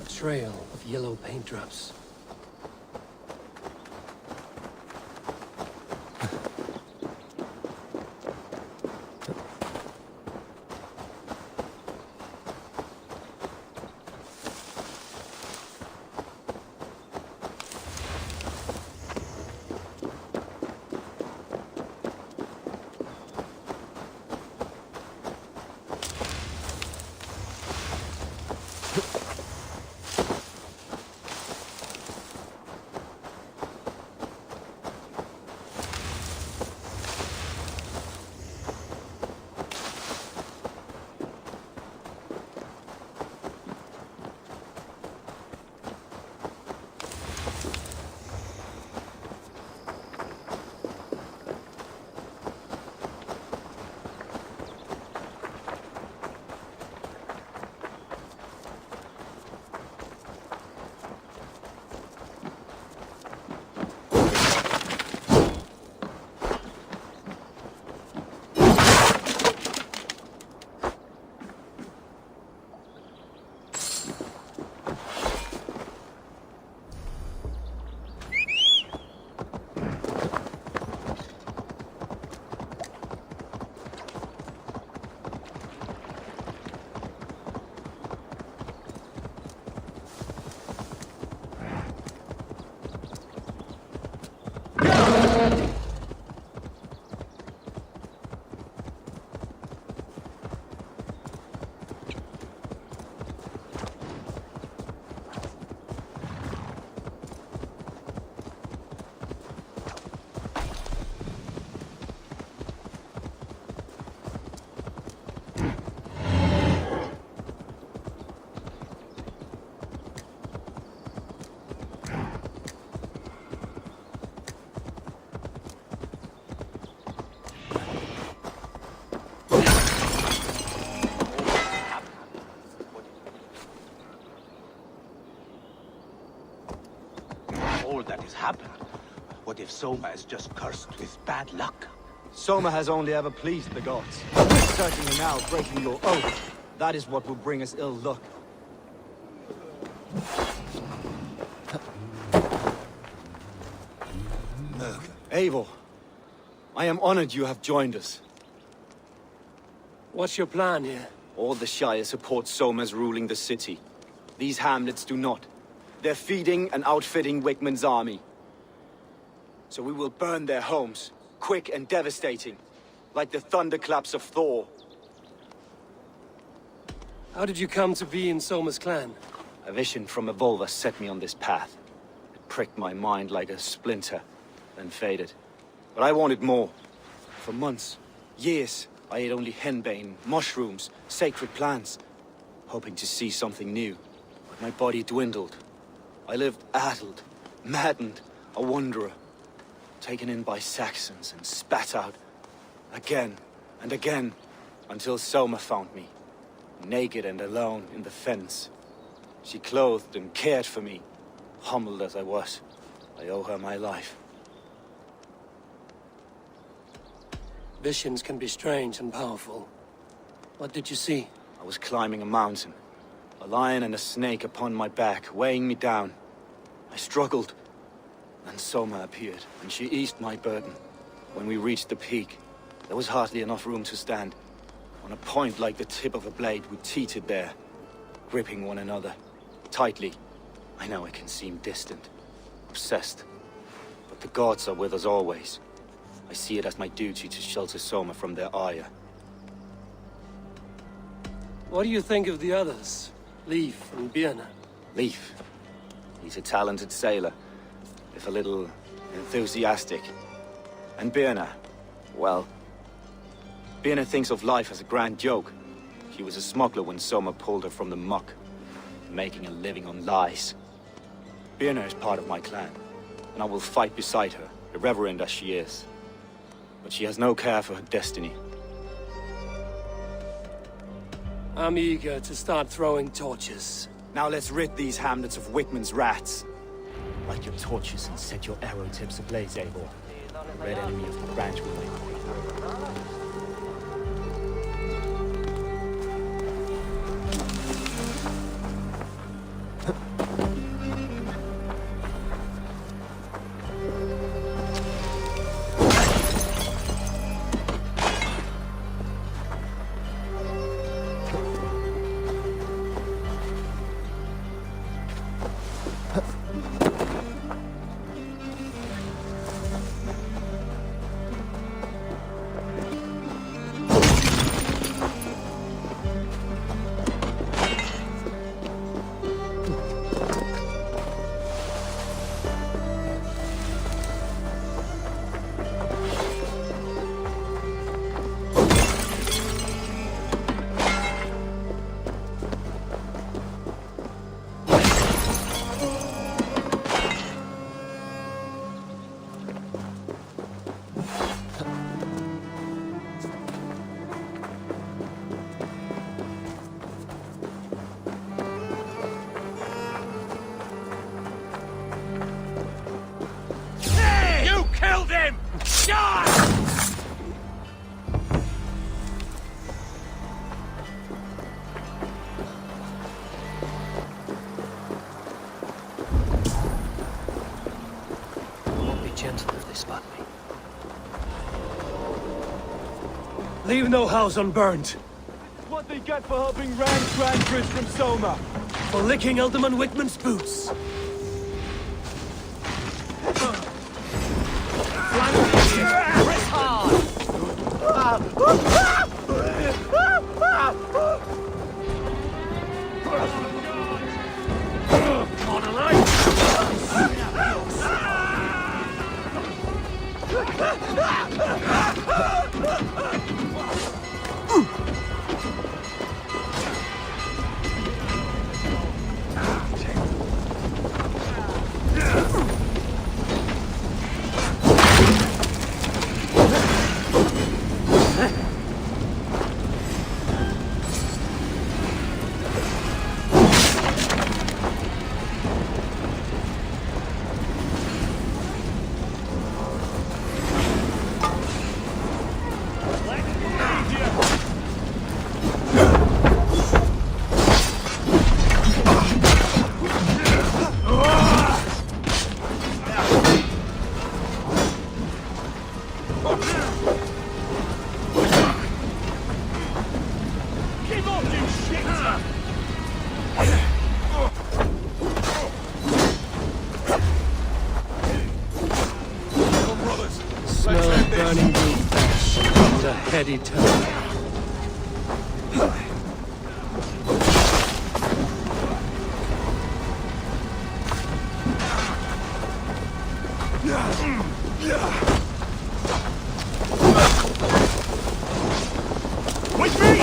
Trail of yellow paint drops. happen? What if Soma is just cursed with bad luck? Soma has only ever pleased the gods. Certainly now breaking your oath. That is what will bring us ill luck. Eivor, I am honored you have joined us. What's your plan here? All the Shire support Soma's ruling the city. These hamlets do not. They're feeding and outfitting Wigmund's army. So we will burn their homes, quick and devastating, like the thunderclaps of Thor. How did you come to be in Soma's clan? A vision from Evolva set me on this path. It pricked my mind like a splinter, then faded. But I wanted more. For months, years, I ate only henbane, mushrooms, sacred plants, hoping to see something new. But my body dwindled. I lived addled, maddened, a wanderer, taken in by Saxons and spat out again and again, until Soma found me, naked and alone in the Fens. She clothed and cared for me, humbled as I was. I owe her my life. Visions can be strange and powerful. What did you see? I was climbing a mountain. A lion and a snake upon my back, weighing me down. I struggled. Then Soma appeared, and she eased my burden. When we reached the peak, there was hardly enough room to stand. On a point like the tip of a blade, we teetered there, gripping one another. Tightly. I know it can seem distant, obsessed. But the gods are with us always. I see it as my duty to shelter Soma from their ire. What do you think of the others? Leif and Birna? Leif. He's a talented sailor, if a little enthusiastic. And Birna, well... Birna thinks of life as a grand joke. She was a smuggler when Soma pulled her from the muck, making a living on lies. Birna is part of my clan, and I will fight beside her, irreverent as she is. But she has no care for her destiny. I'm eager to start throwing torches. Now let's rid these hamlets of Wigmund's rats. Light your torches and set your arrow tips ablaze, Eivor. The red enemy of the branch will win. Leave no house unburned. What they get for helping ran Grantebridge from Soma. For licking Alderman Wigmund's boots. Press hard! On a light! smell of burning wood flesh and a heady tone. With me!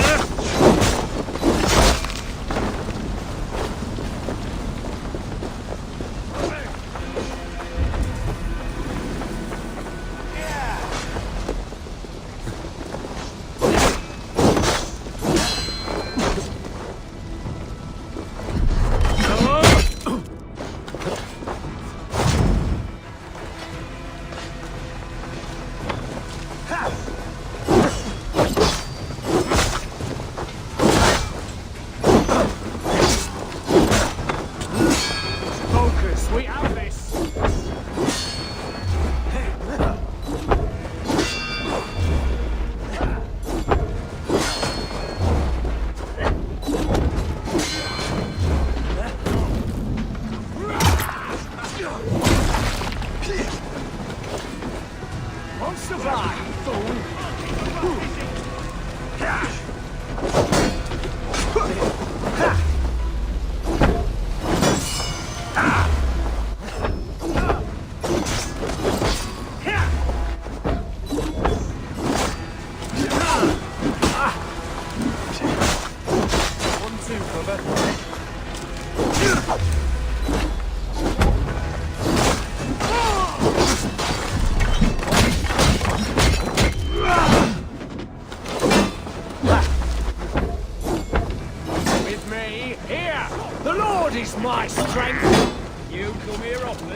My strength! You come here often?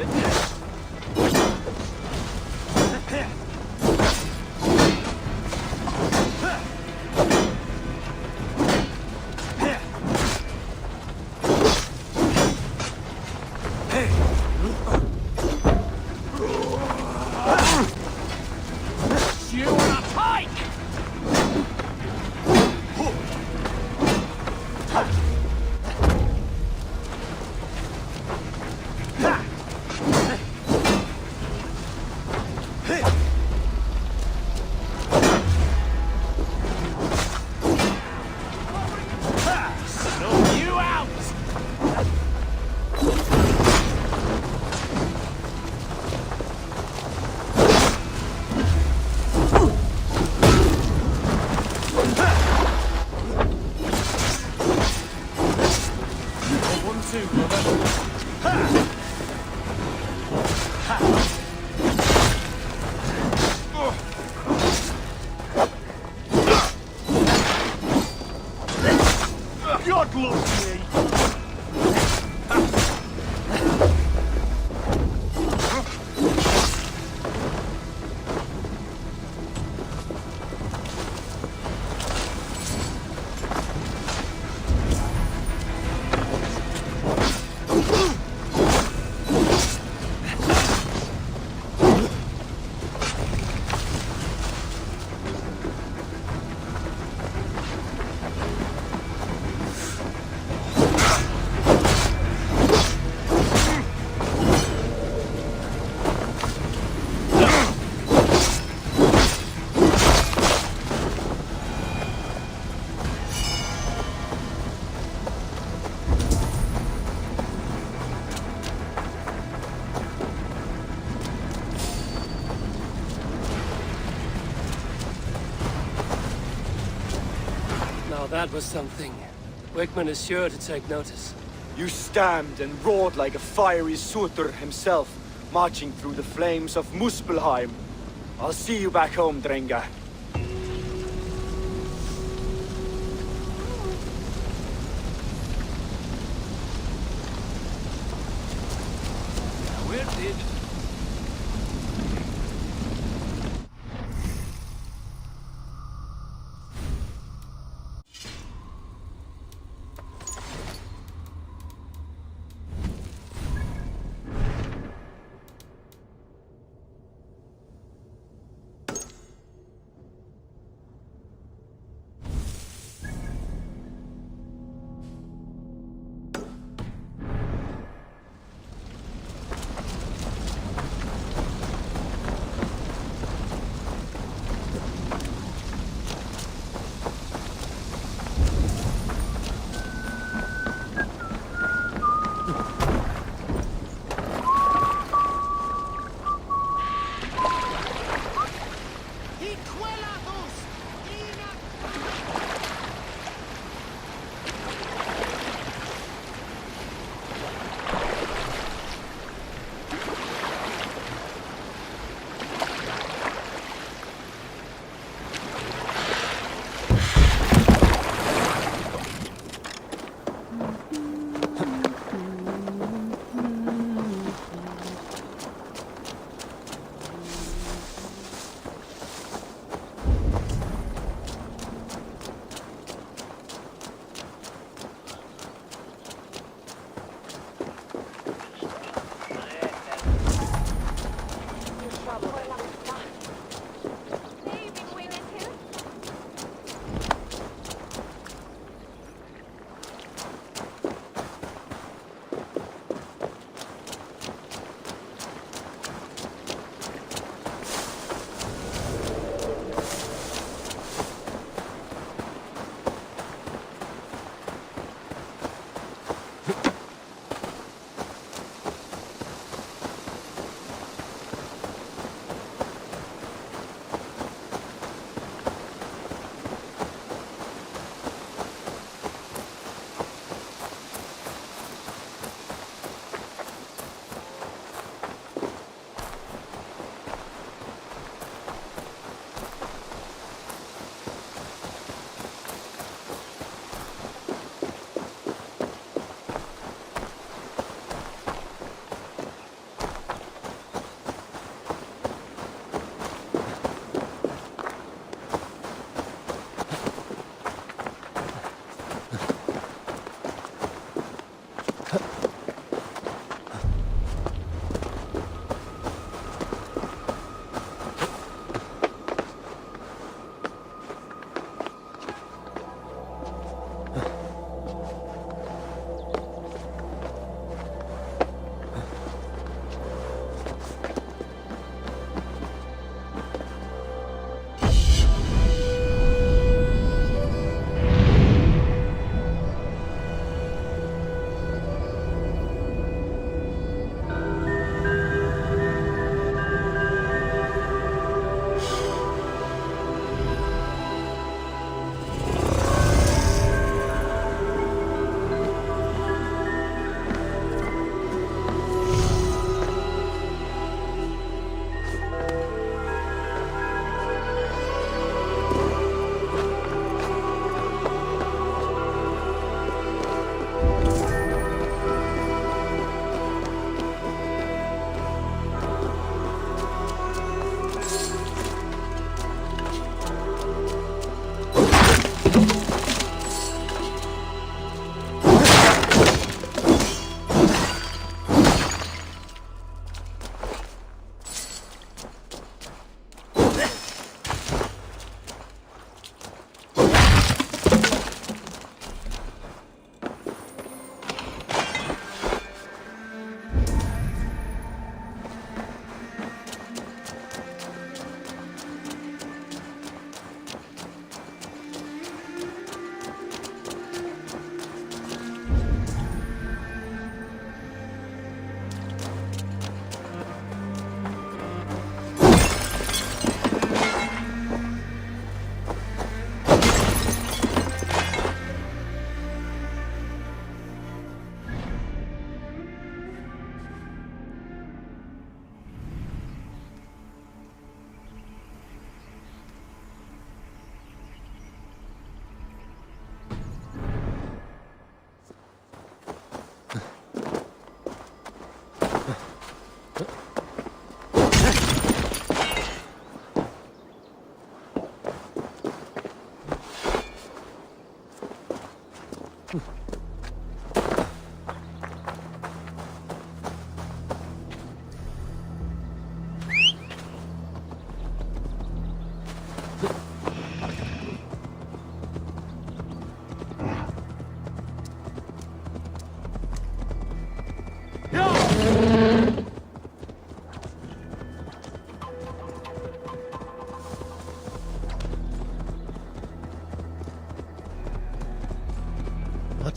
You on a pike! God loves me! That was something. Wickman is sure to take notice. You stamped and roared like a fiery Surtur himself, marching through the flames of Muspelheim. I'll see you back home, Drenga. Where did...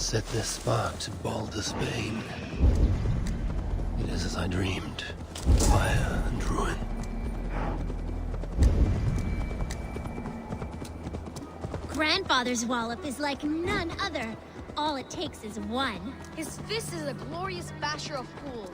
set their spark to Baldur's Bane. It is as I dreamed. Fire and ruin. Grandfather's wallop is like none other. All it takes is one. His fist is a glorious basher of fools.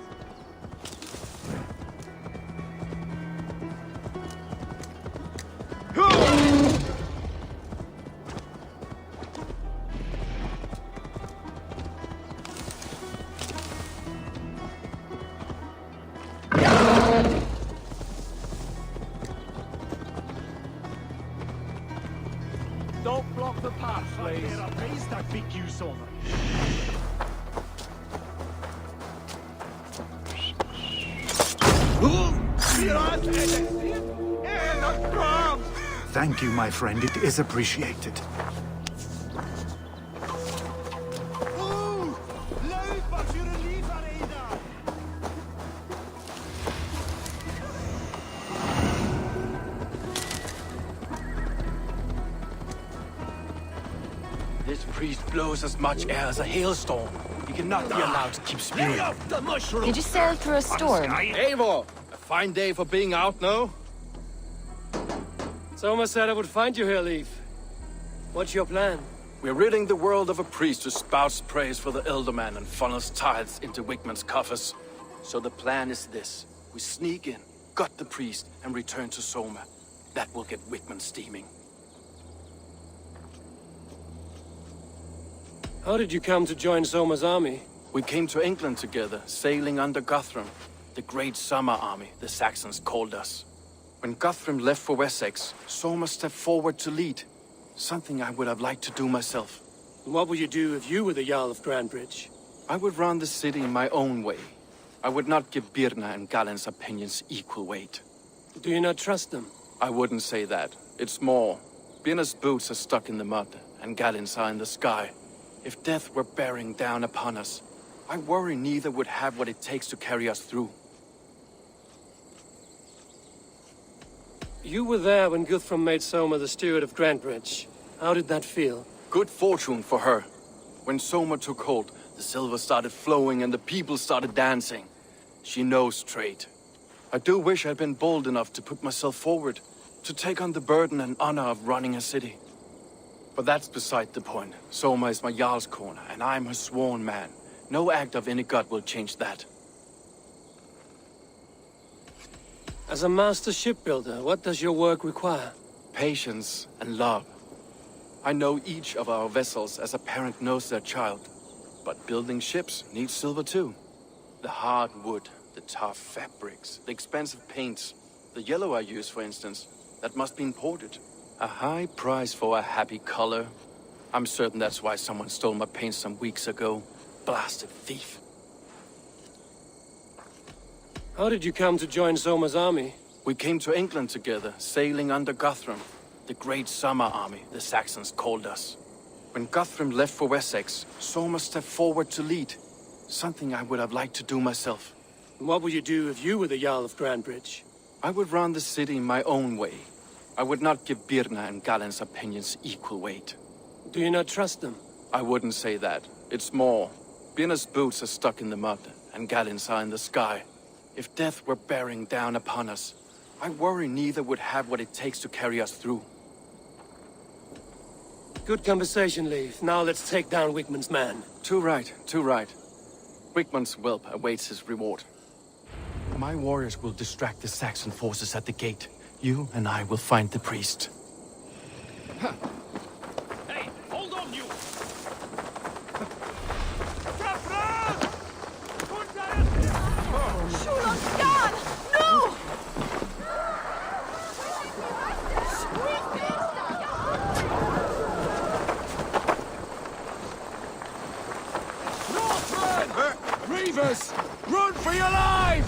Don't block the path, please. Thank you, my friend. It is appreciated. This priest blows as much air as a hailstorm. He cannot be allowed to keep spewing. Did you sail through a storm? Eivor! A fine day for being out, no? Soma said I would find you here, Leif. What's your plan? We're ridding the world of a priest who spouts praise for the Elderman and funnels tithes into Wigman's coffers. So the plan is this. We sneak in, gut the priest, and return to Soma. That will get Wigman steaming. How did you come to join Soma's army? We came to England together, sailing under Guthrum. The great summer army, the Saxons called us. When Guthrum left for Wessex, Soma stepped forward to lead. Something I would have liked to do myself. What would you do if you were the Jarl of Grantebridge? I would run the city in my own way. I would not give Birna and Galen's opinions equal weight. Do you not trust them? I wouldn't say that. It's more. Birna's boots are stuck in the mud, and Galen's are in the sky. If death were bearing down upon us, I worry neither would have what it takes to carry us through. You were there when Guthrum made Soma the steward of Grantebridge. How did that feel? Good fortune for her. When Soma took hold, the silver started flowing and the people started dancing. She knows trade. I do wish I'd been bold enough to put myself forward, to take on the burden and honor of running a city. But that's beside the point. Soma is my Jarl's corner, and I'm her sworn man. No act of any god will change that. As a master shipbuilder, what does your work require? Patience and love. I know each of our vessels as a parent knows their child. But building ships needs silver too. The hard wood, the tough fabrics, the expensive paints. The yellow I use, for instance, that must be imported. A high price for a happy color. I'm certain that's why someone stole my paint some weeks ago. Blasted thief. How did you come to join Soma's army? We came to England together, sailing under Guthrum. The great summer army, the Saxons called us. When Guthrum left for Wessex, Soma stepped forward to lead. Something I would have liked to do myself. What would you do if you were the Jarl of Grantebridge? I would run the city in my own way. I would not give Birna and Galen's opinions equal weight. Do you not trust them? I wouldn't say that. It's more. Birna's boots are stuck in the mud, and Galen's are in the sky. If death were bearing down upon us, I worry neither would have what it takes to carry us through. Good conversation, Leif. Now let's take down Wigman's man. Too right, too right. Wigman's whelp awaits his reward. My warriors will distract the Saxon forces at the gate. You and I will find the priest. Hey, hold on, you! No! Reavers, run for your lives!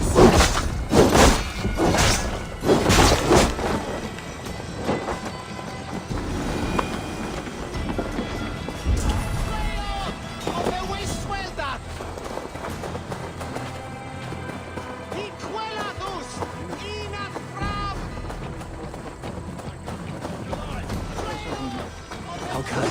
How kind.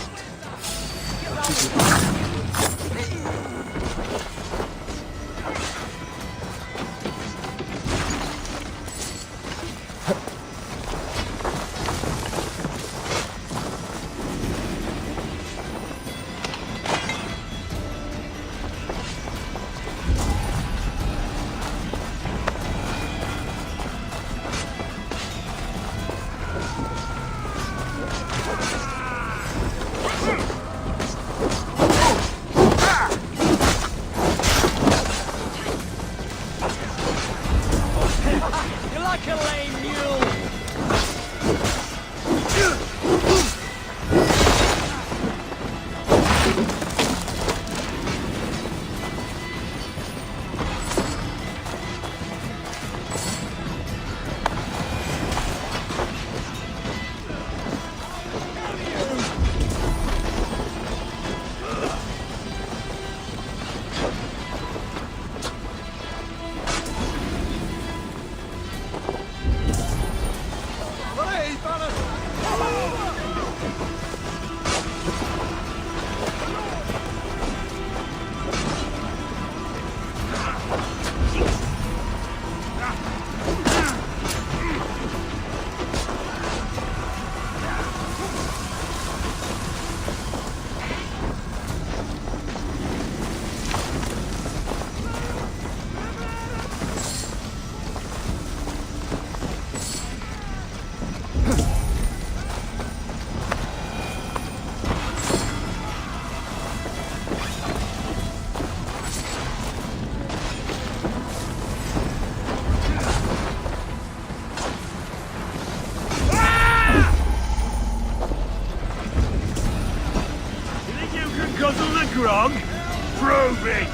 Prove it!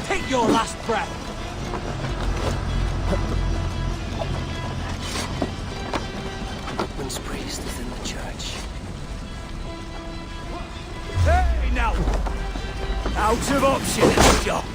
Take your last breath! Wickman's priest is in the church. Hey, now! Out of option, Jock!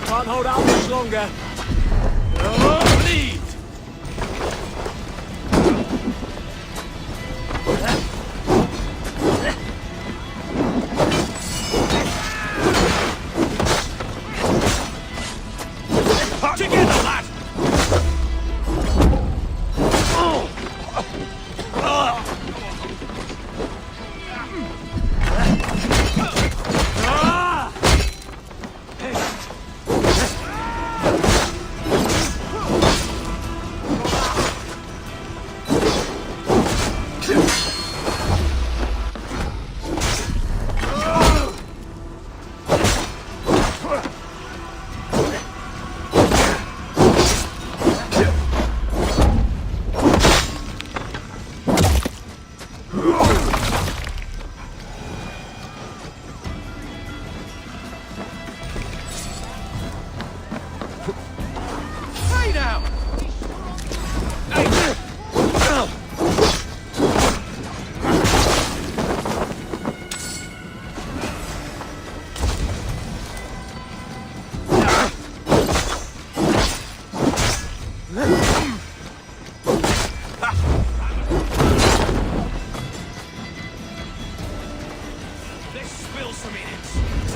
Can't hold out much longer. Oh, bleed! Together, lad!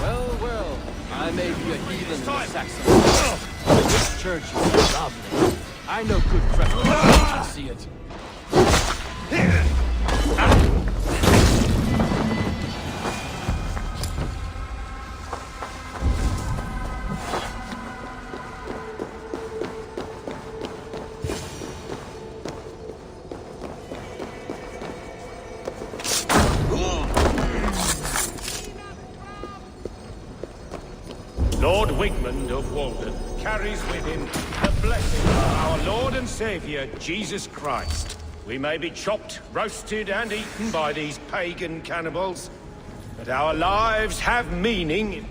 Well, well, I may be a heathen in the Saxon. But this church is lovely. I know good Christians should see it. Lord Wigmund of Walden carries with him the blessing of our Lord and Saviour, Jesus Christ. We may be chopped, roasted, and eaten by these pagan cannibals, but our lives have meaning.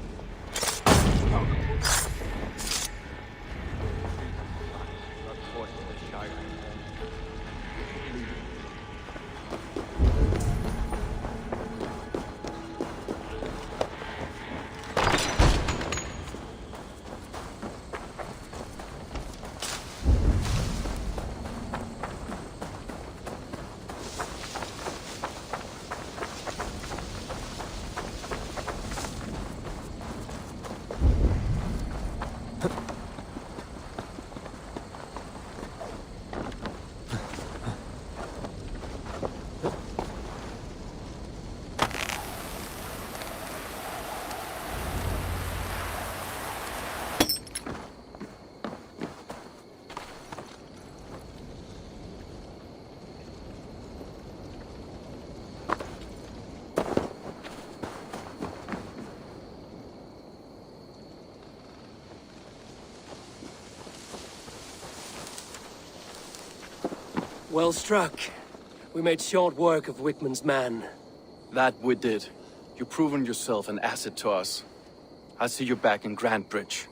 Well struck. We made short work of Wickman's man. That we did. You've proven yourself an asset to us. I'll see you back in Grantebridge.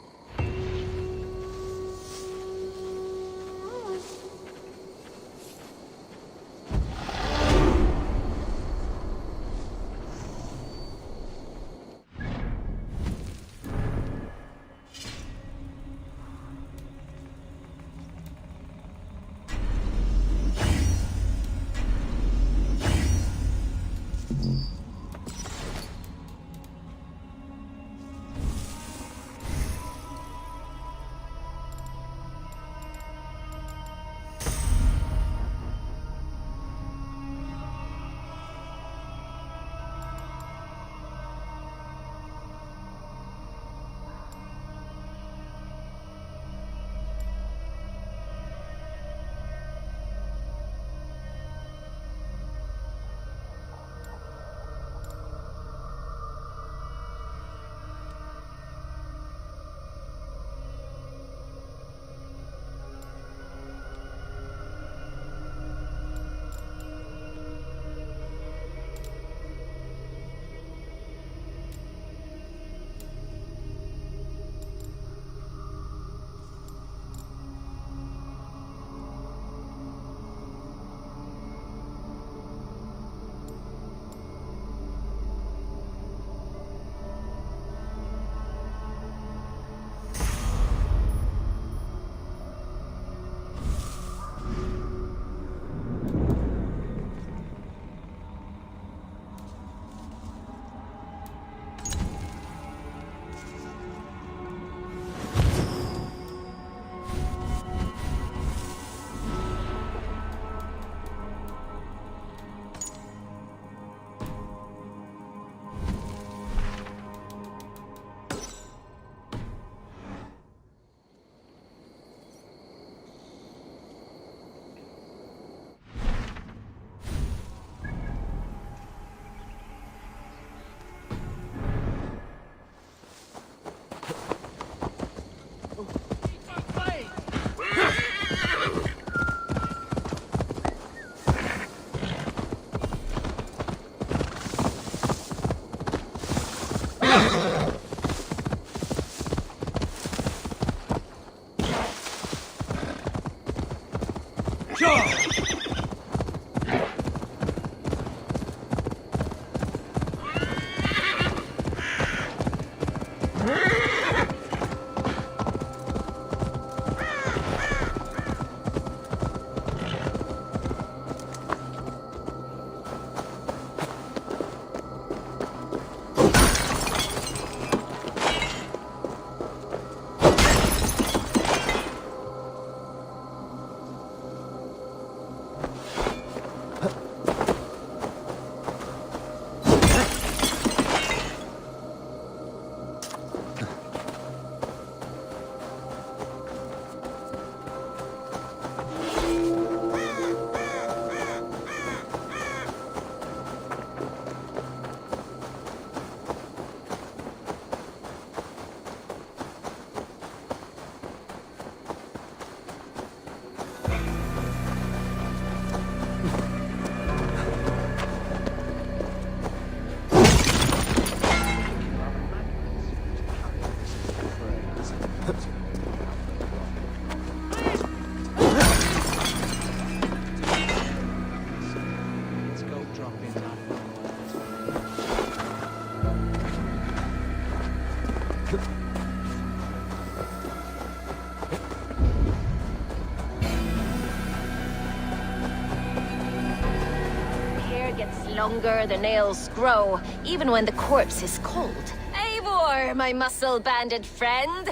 Longer the nails grow, even when the corpse is cold. Eivor, my muscle-banded friend!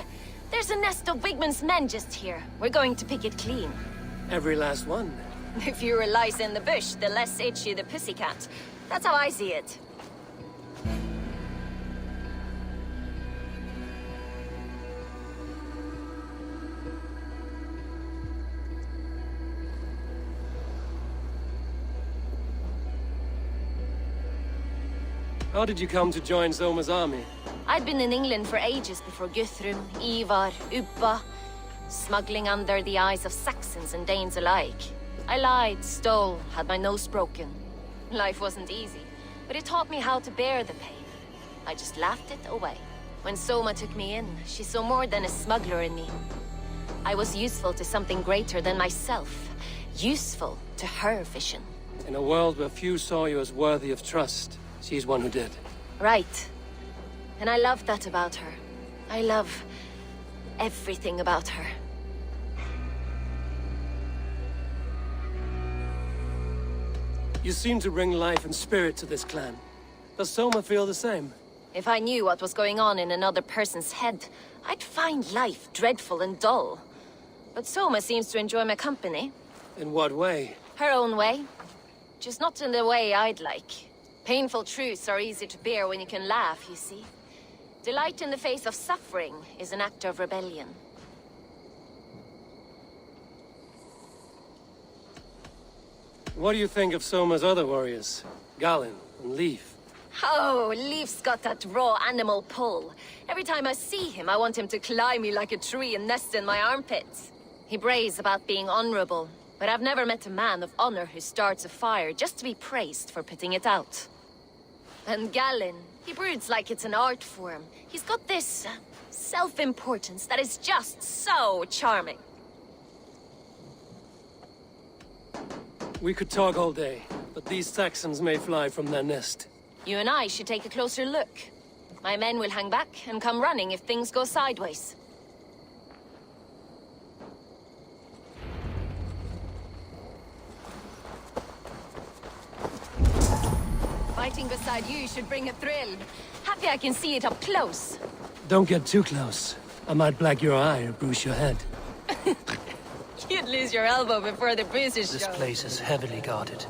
There's a nest of Wigman's men just here. We're going to pick it clean. Every last one. The fewer lice in the bush, the less itchy the pussycat. That's how I see it. How did you come to join Soma's army? I'd been in England for ages before Guthrum, Ivar, Uppa, smuggling under the eyes of Saxons and Danes alike. I lied, stole, had my nose broken. Life wasn't easy, but it taught me how to bear the pain. I just laughed it away. When Soma took me in, she saw more than a smuggler in me. I was useful to something greater than myself. Useful to her vision. In a world where few saw you as worthy of trust, she's one who did. Right. And I love that about her. I love everything about her. You seem to bring life and spirit to this clan. Does Soma feel the same? If I knew what was going on in another person's head, I'd find life dreadful and dull. But Soma seems to enjoy my company. In what way? Her own way. Just not in the way I'd like. Painful truths are easy to bear when you can laugh, you see. Delight in the face of suffering is an act of rebellion. What do you think of Soma's other warriors? Galen and Leaf? Oh, Leaf's got that raw animal pull. Every time I see him, I want him to climb me like a tree and nest in my armpits. He brays about being honorable, but I've never met a man of honor who starts a fire just to be praised for putting it out. And Galen, he broods like it's an art form. He's got this self-importance that is just so charming. We could talk all day, but these Saxons may fly from their nest. You and I should take a closer look. My men will hang back and come running if things go sideways. Fighting beside you should bring a thrill. Happy I can see it up close. Don't get too close. I might black your eye or bruise your head. You'd lose your elbow before the bruises show. This place is heavily guarded.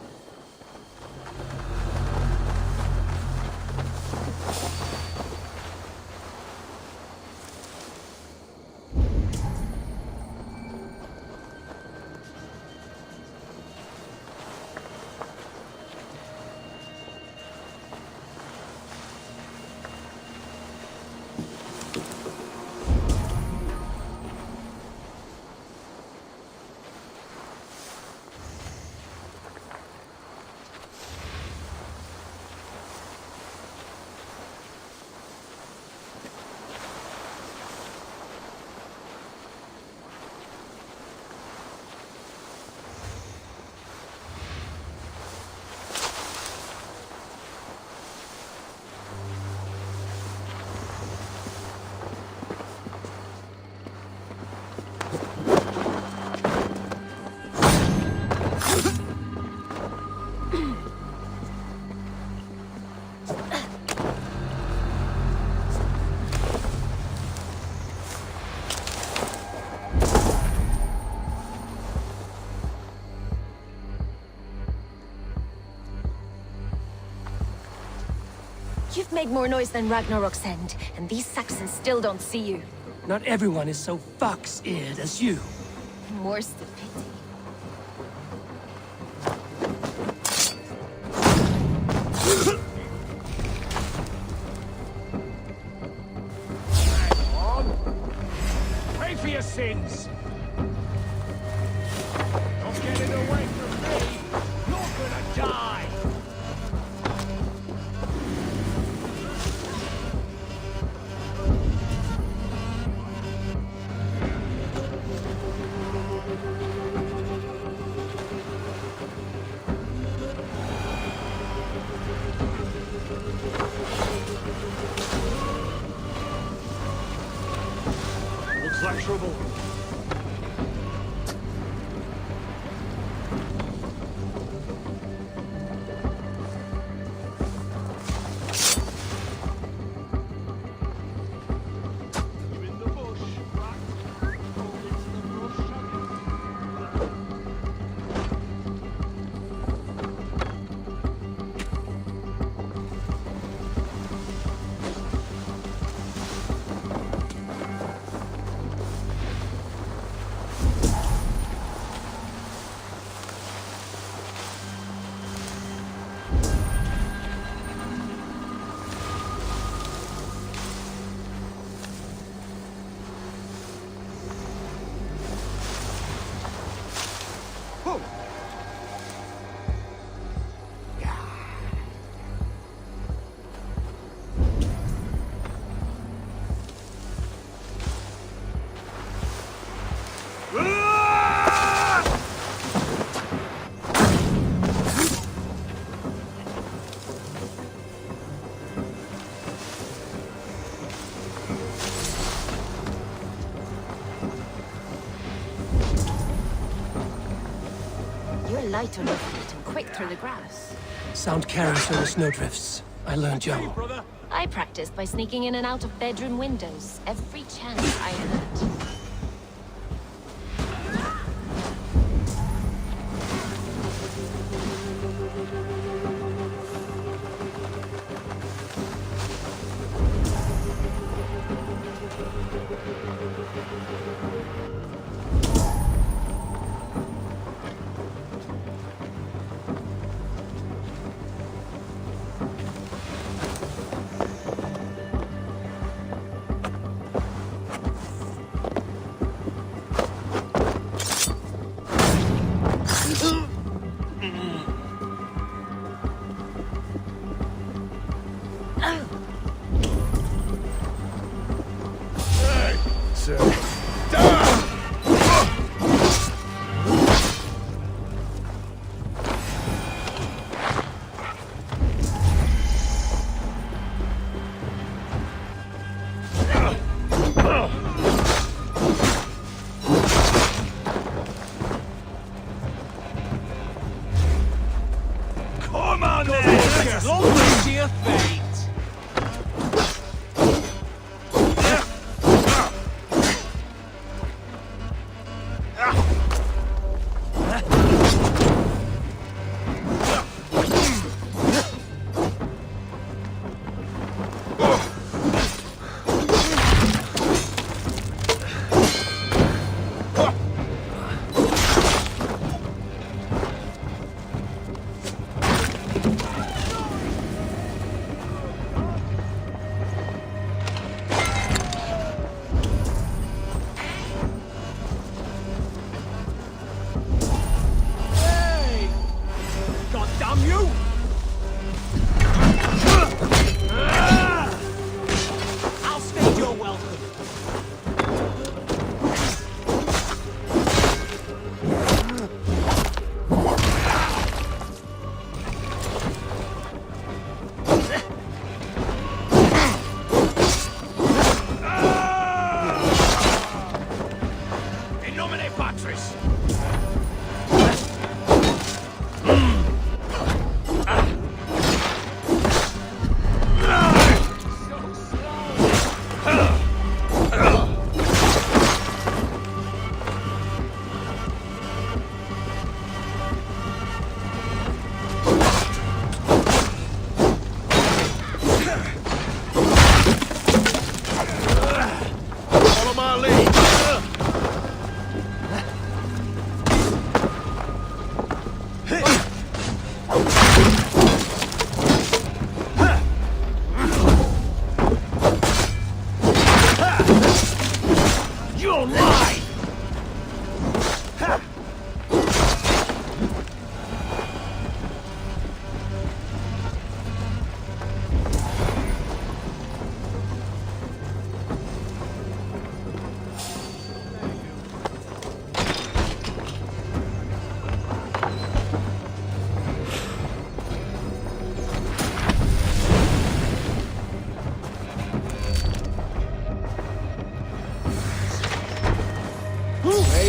You've made more noise than Ragnarok's end, and these Saxons still don't see you. Not everyone is so fox-eared as you. More's the pity. Pay for your sins! Don't get it away from me! You're gonna die! Looks like trouble. light on your feet and quick through the grass. Sound carries through the snowdrifts. I learned young. I practiced by sneaking in and out of bedroom windows every chance I had.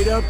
Wait up.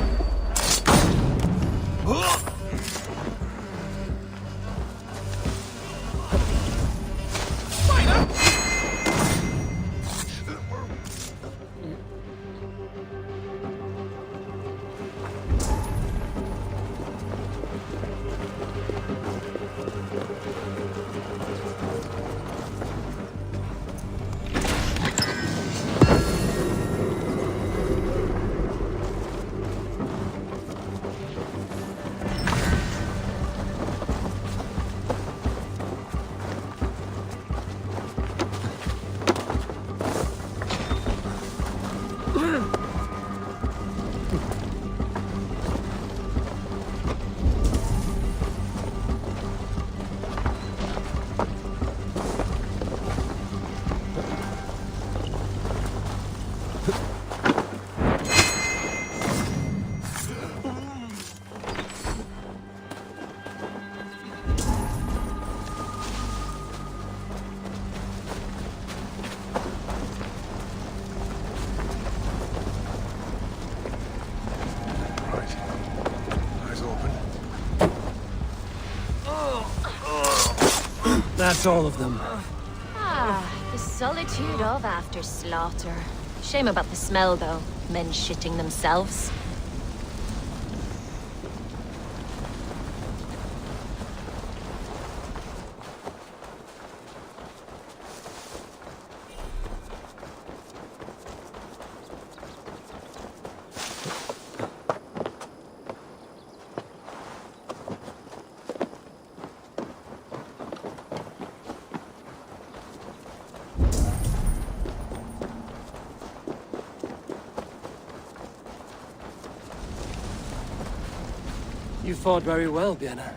That's all of them. Ah, the solitude of after slaughter. Shame about the smell, though. Men shitting themselves. You fought very well, Vienna.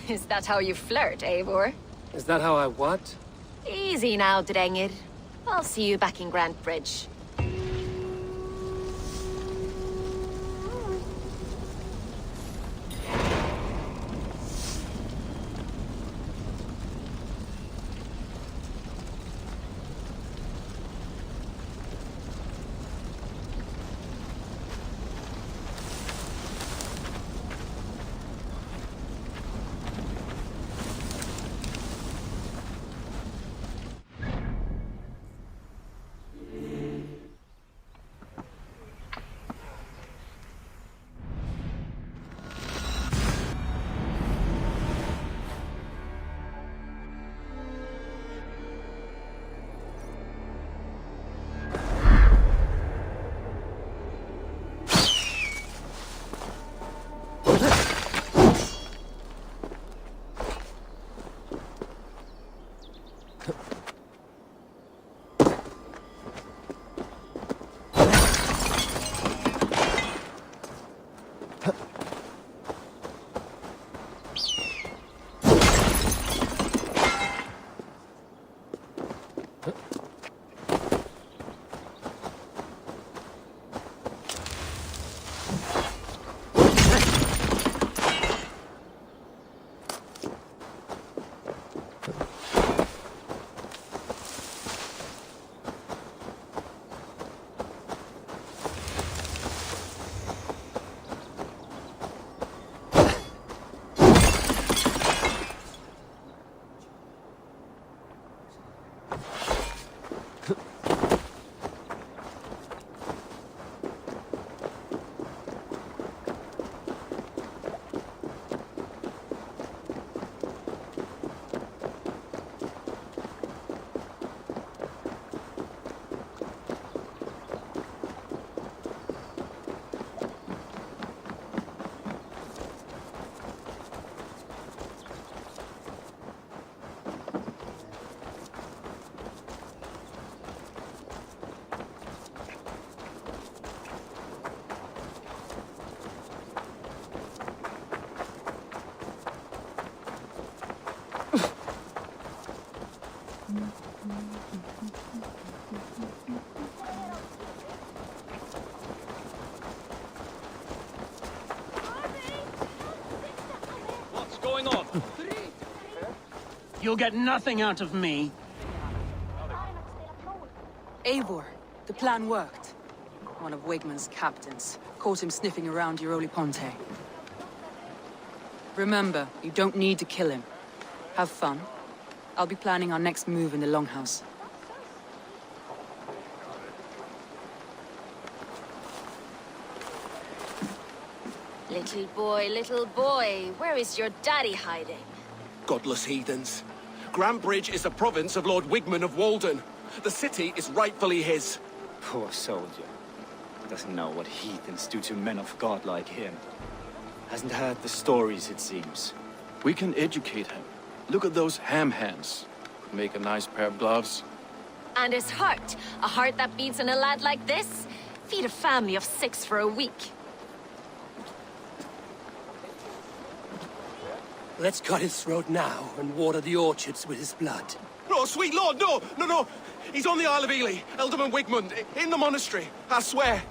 Is that how you flirt, Eivor? Is that how I what? Easy now, Drengir. I'll see you back in Grantebridge. What's going on? You'll get nothing out of me. Eivor, the plan worked. One of Wigmund's captains caught him sniffing around Euroli Ponte. Remember, you don't need to kill him. Have fun. I'll be planning our next move in the Longhouse. Little boy, where is your daddy hiding? Godless heathens. Grantebridge is a province of Lord Wigmund of Walden. The city is rightfully his. Poor soldier. Doesn't know what heathens do to men of God like him. Hasn't heard the stories, it seems. We can educate him. Look at those ham hands. Could make a nice pair of gloves. And his heart. A heart that beats in a lad like this? Feed a family of 6 for a week. Let's cut his throat now and water the orchards with his blood. No, sweet lord, no! He's on the Isle of Ely, Ealdorman Wigmund, in the monastery, I swear.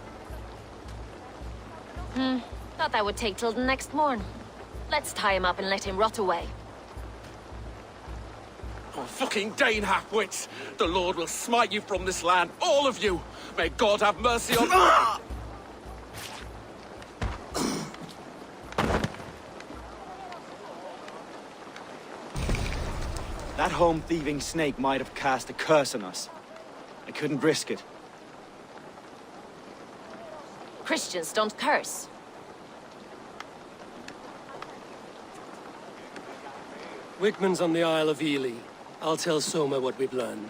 Thought that would take till the next morn. Let's tie him up and let him rot away. Oh, fucking Dane half-wits! The Lord will smite you from this land, all of you! May God have mercy on... Ah! That home-thieving snake might have cast a curse on us. I couldn't risk it. Christians don't curse. Wigman's on the Isle of Eels. I'll tell Soma what we've learned.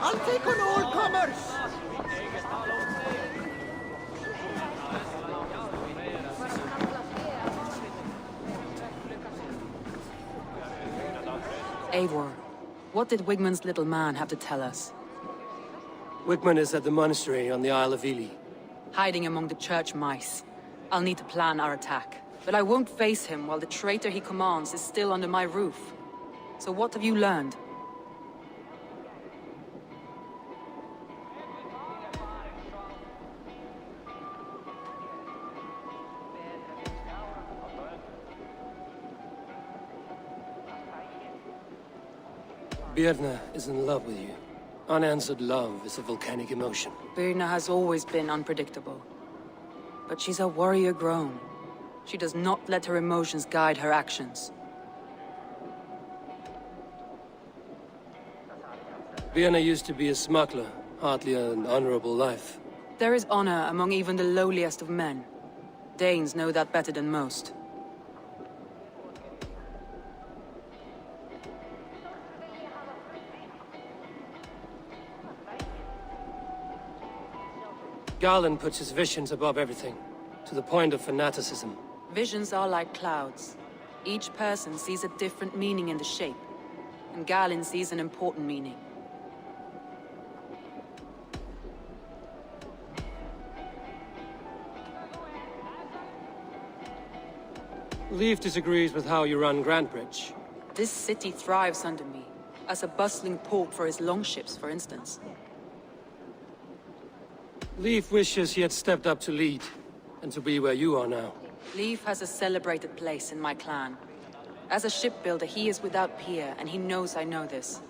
I'll take on all comers! Eivor, what did Wigman's little man have to tell us? Wigman is at the monastery on the Isle of Eels. Hiding among the church mice. I'll need to plan our attack. But I won't face him while the traitor he commands is still under my roof. So what have you learned? Birna is in love with you. Unanswered love is a volcanic emotion. Birna has always been unpredictable. But she's a warrior grown. She does not let her emotions guide her actions. Birna used to be a smuggler, hardly an honorable life. There is honor among even the lowliest of men. Danes know that better than most. Garland puts his visions above everything, to the point of fanaticism. Visions are like clouds. Each person sees a different meaning in the shape, and Galen sees an important meaning. Leif disagrees with how you run Grantebridge. This city thrives under me, as a bustling port for his longships, for instance. Leif wishes he had stepped up to lead, and to be where you are now. Leif has a celebrated place in my clan. As a shipbuilder, he is without peer, and he knows I know this.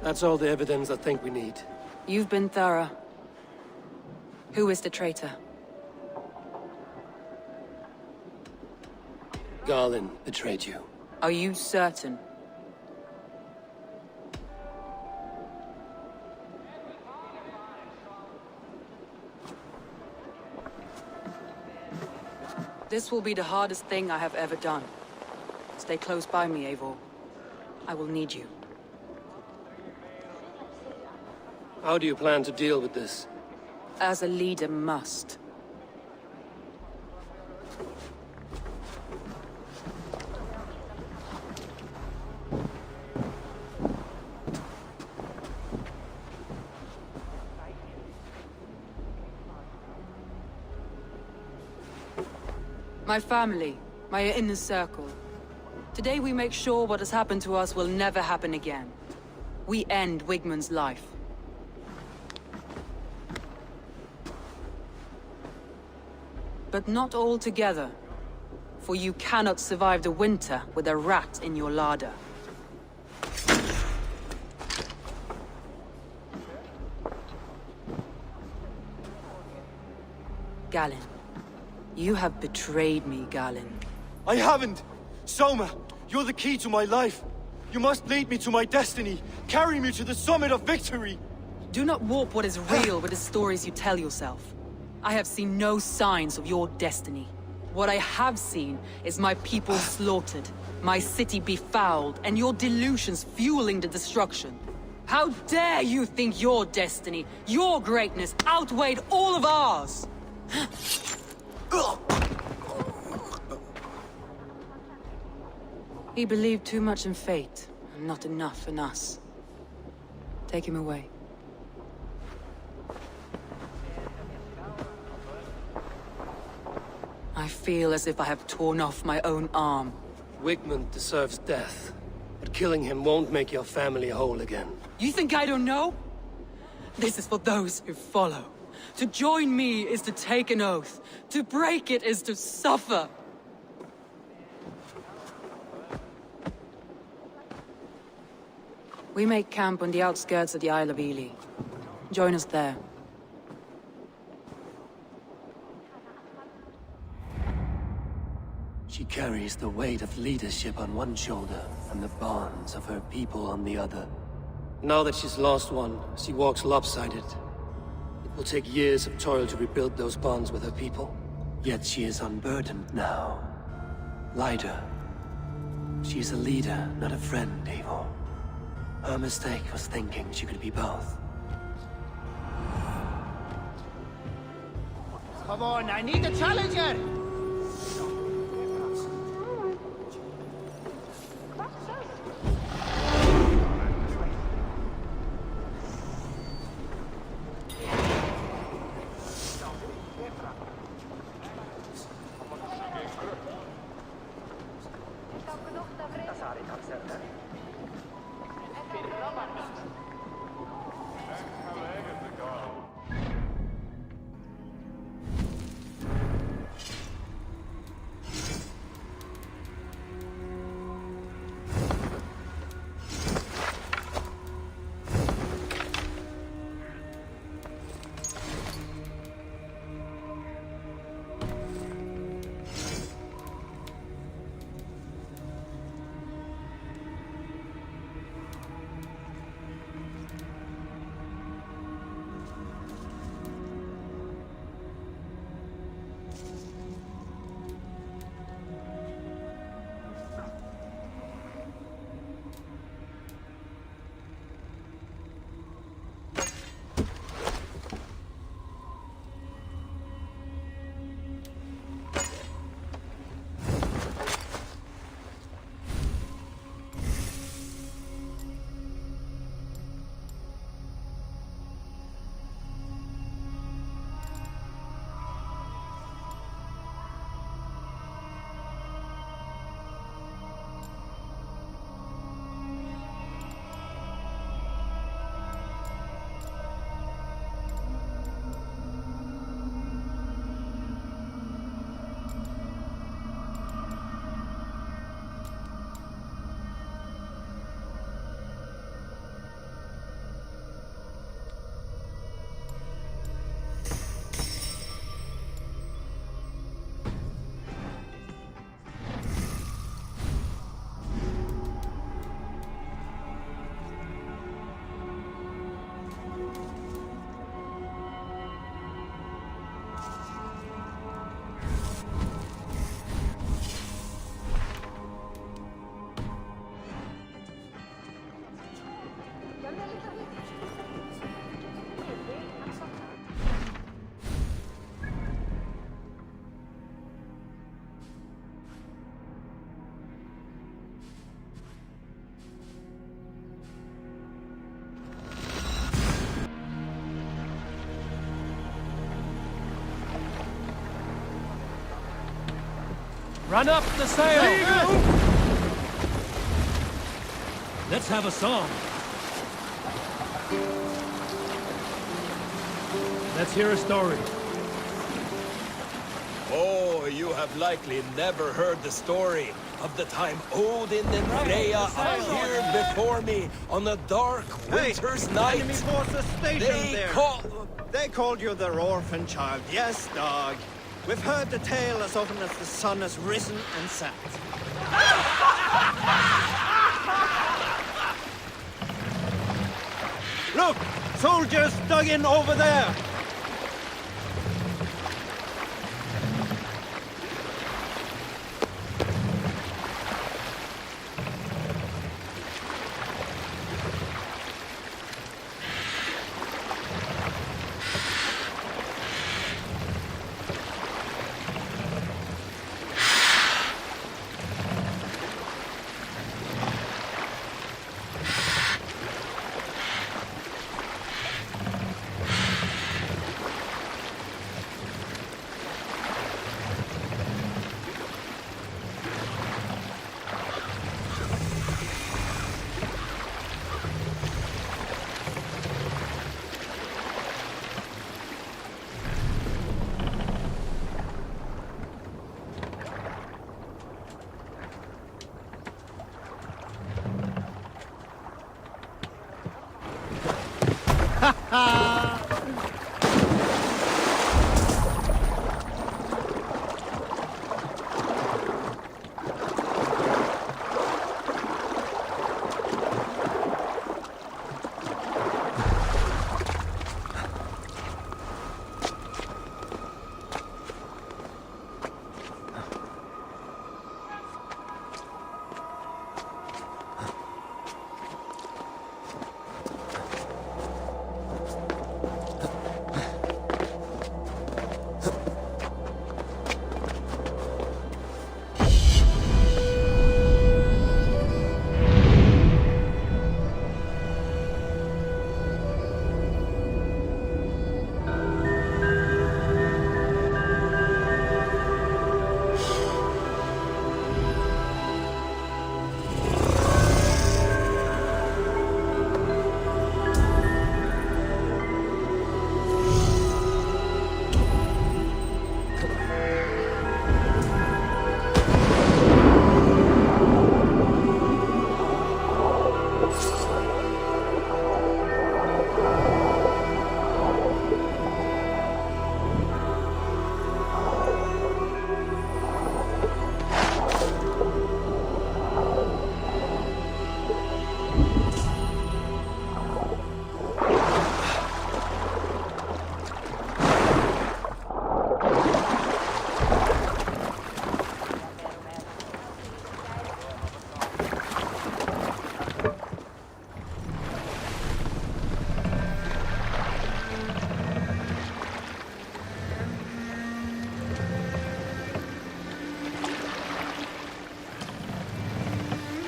That's all the evidence I think we need. You've been thorough. Who is the traitor? Garland betrayed you. Are you certain? This will be the hardest thing I have ever done. Stay close by me, Eivor. I will need you. How do you plan to deal with this? As a leader must. My family, my inner circle. Today we make sure what has happened to us will never happen again. We end Wigman's life. But not all together. For you cannot survive the winter with a rat in your larder. Galen. You have betrayed me, Galen. I haven't! Soma, you're the key to my life. You must lead me to my destiny. Carry me to the summit of victory. Do not warp what is real with the stories you tell yourself. I have seen no signs of your destiny. What I have seen is my people slaughtered, my city befouled, and your delusions fueling the destruction. How dare you think your destiny, your greatness, outweighed all of ours? He believed too much in fate, and not enough in us. Take him away. I feel as if I have torn off my own arm. Wigman deserves death, but killing him won't make your family whole again. You think I don't know? This is for those who follow. To join me is to take an oath. To break it is to suffer. We make camp on the outskirts of the Isle of Eels. Join us there. She carries the weight of leadership on one shoulder and the bonds of her people on the other. Now that she's lost one, she walks lopsided. It will take years of toil to rebuild those bonds with her people. Yet she is unburdened now. Lighter. She is a leader, not a friend, Eivor. Her mistake was thinking she could be both. Come on, I need a challenger! Run up the sail! Let's have a song. Let's hear a story. Oh, you have likely never heard the story of the time Odin and Freya appeared before me on a dark winter's night. Enemy forces stationed there. They called you their orphan child. Yes, dog. We've heard the tale as often as the sun has risen and set. Look! Soldiers dug in over there!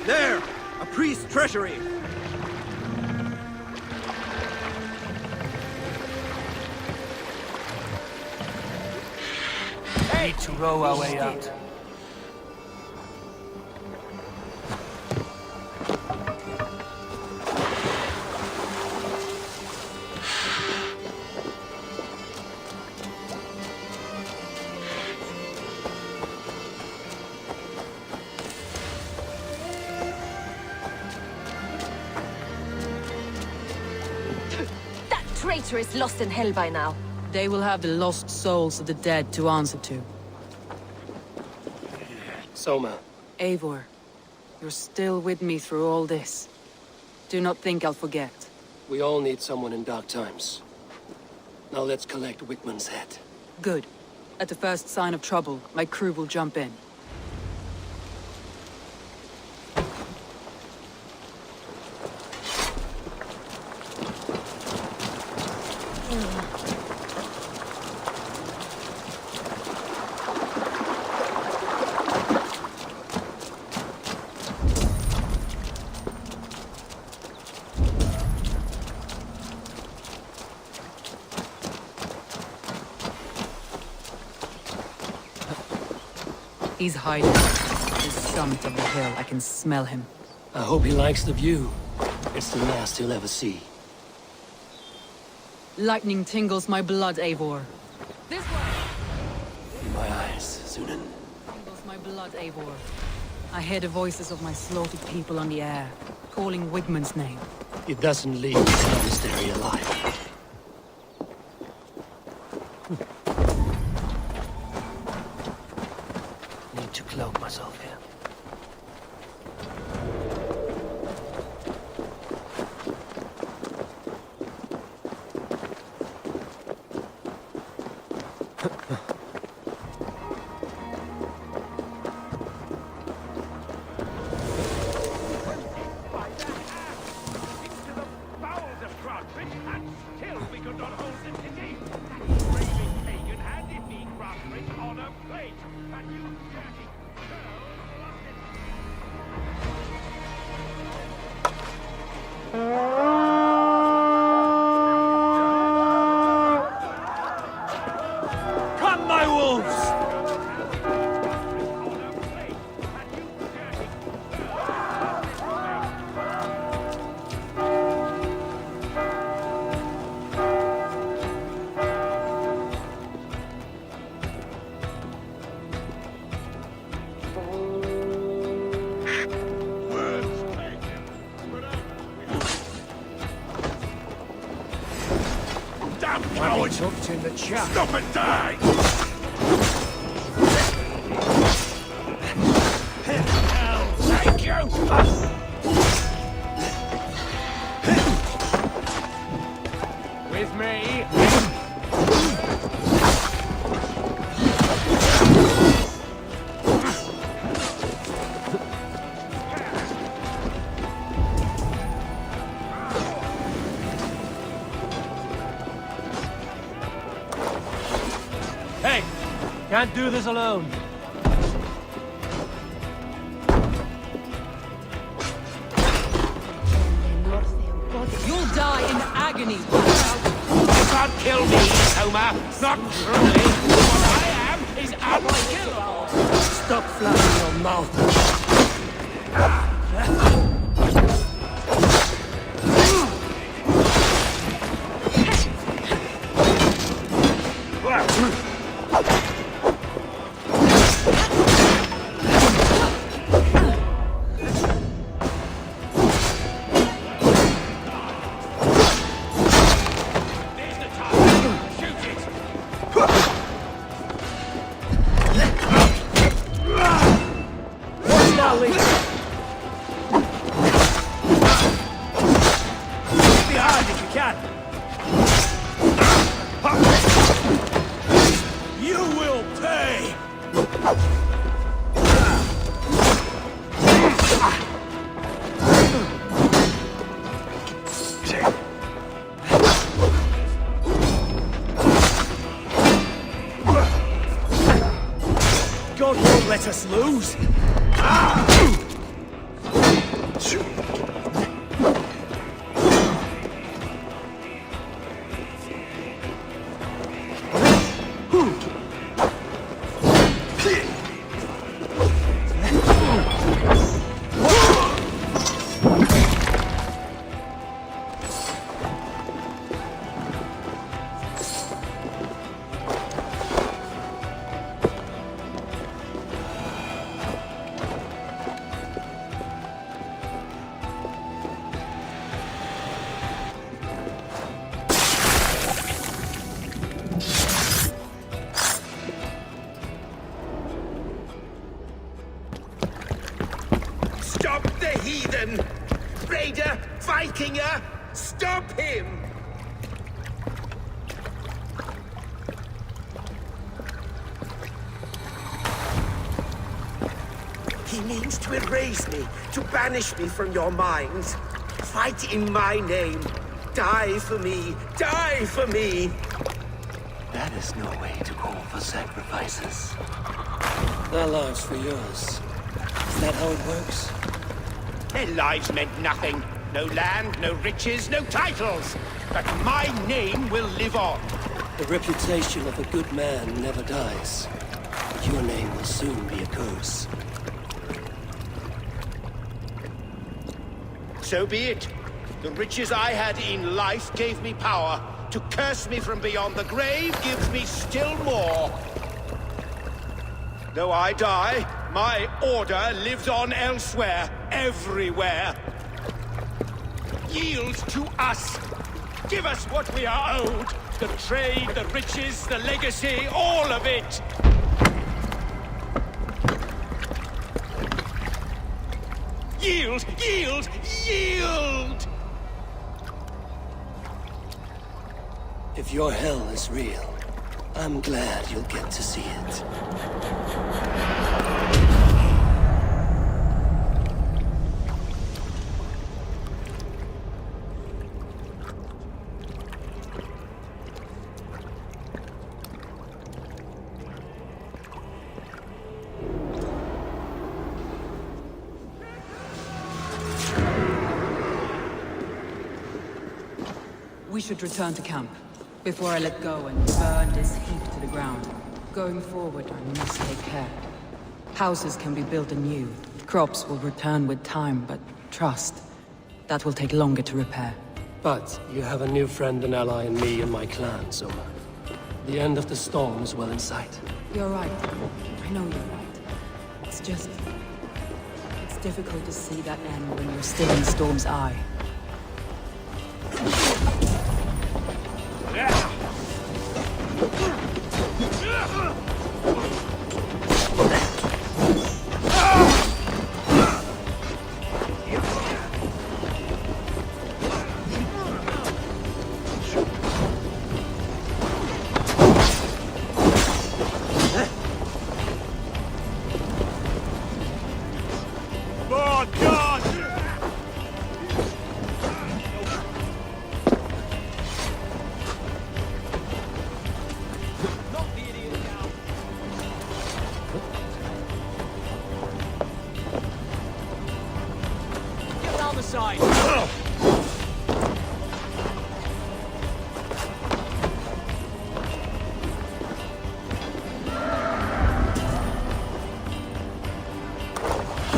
There! A priest's treasury! We need to row our way out. Traitor is lost in hell by now. They will have the lost souls of the dead to answer to. Soma. Eivor, you're still with me through all this. Do not think I'll forget. We all need someone in dark times. Now let's collect Wickman's head. Good. At the first sign of trouble, my crew will jump in. He's hiding. At the summit of the hill, I can smell him. I hope he likes the view. It's the last he'll ever see. Lightning tingles my blood, Eivor. This way! In my eyes, Sunan. Tingles my blood, Eivor. I hear the voices of my slaughtered people on the air, calling Wigmund's name. It doesn't leave this monastery alive. Need to cloak myself here. coward! Tucked in the chap. Stop and die! Thank you! With me. Hey! Can't do this alone. You'll die in agony. You can't kill me, Soma. Not truly. What I am is unkillable. Stop flapping your mouth. God won't let us lose. Stop the heathen! Raider! Vikinger! Stop him! He means to erase me, to banish me from your minds. Fight in my name. Die for me. Die for me. That is no way to call for sacrifices. Their lives for yours. Is that how it works? Their lives meant nothing. No land, no riches, no titles. But my name will live on. The reputation of a good man never dies. Your name will soon be a curse. So be it. The riches I had in life gave me power. To curse me from beyond the grave gives me still more. Though I die, my order lives on elsewhere, everywhere. Yield to us. Give us what we are owed. The trade, the riches, the legacy, all of it. Yield! Yield! Yield! If your hell is real, I'm glad you'll get to see it. We should return to camp, before I let go and burn this heap to the ground. Going forward, I must take care. Houses can be built anew. Crops will return with time, but trust, that will take longer to repair. But you have a new friend and ally in me and my clan, Soma. The end of the storm is well in sight. You're right. I know you're right. It's just... it's difficult to see that end when you're still in the storm's eye. side.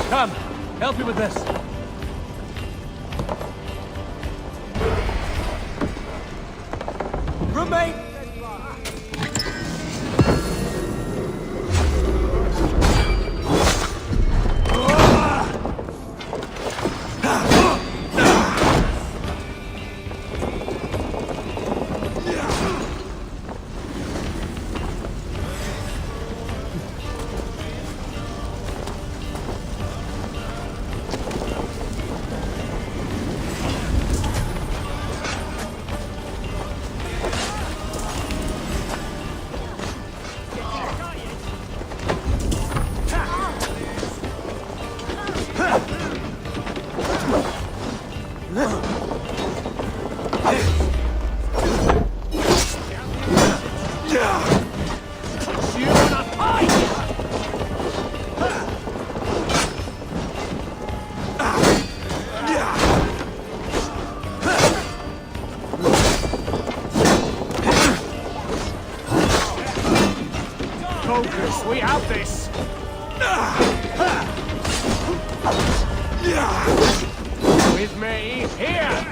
Come, help me with this. Remain. Focus, we have this. With me, here.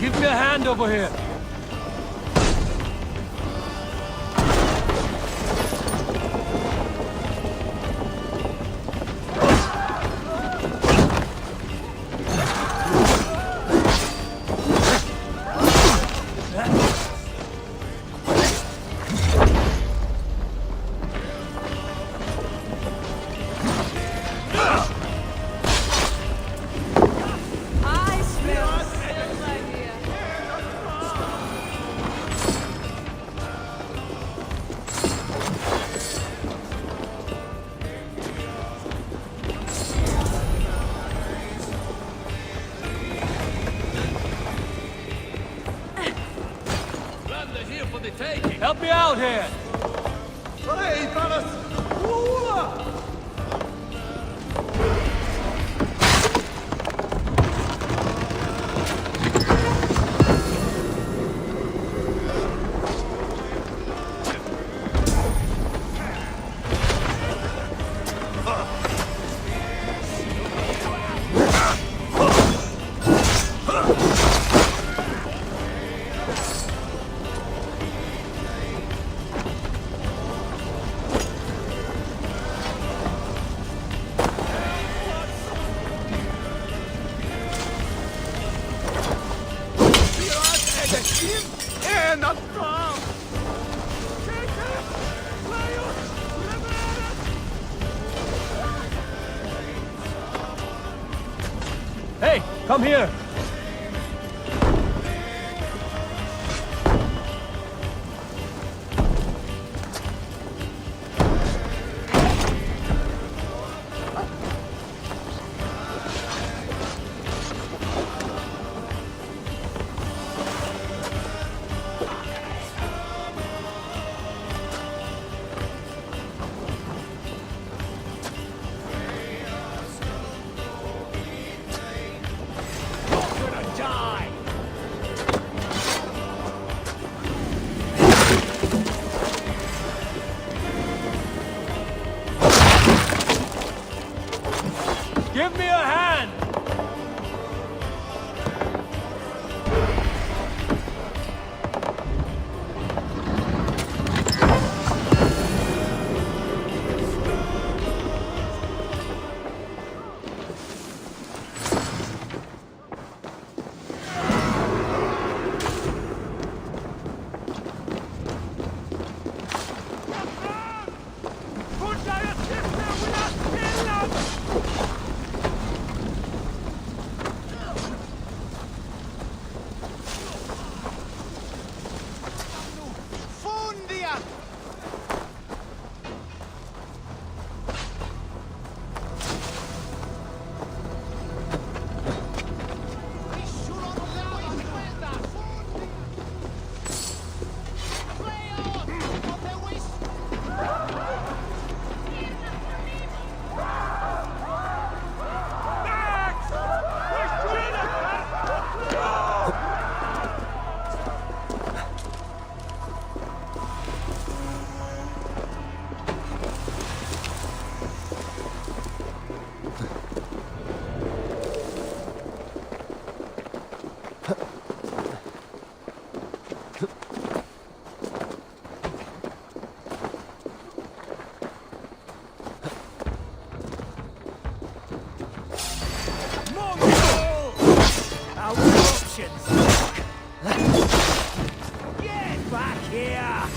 Give me a hand over here. Help me out here! Hey, come here! potions! Get back here!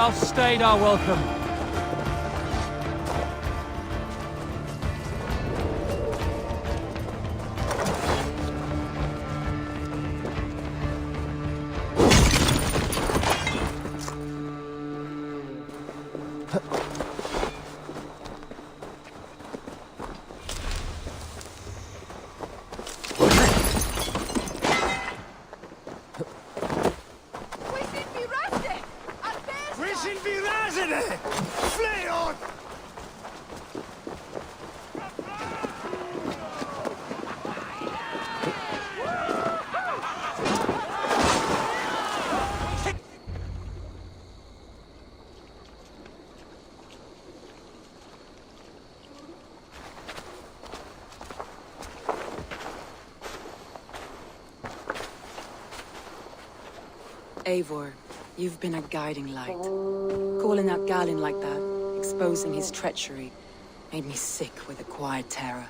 Outstayed our welcome. Eivor, you've been a guiding light. Calling out Galin like that, exposing his treachery, made me sick with a quiet terror.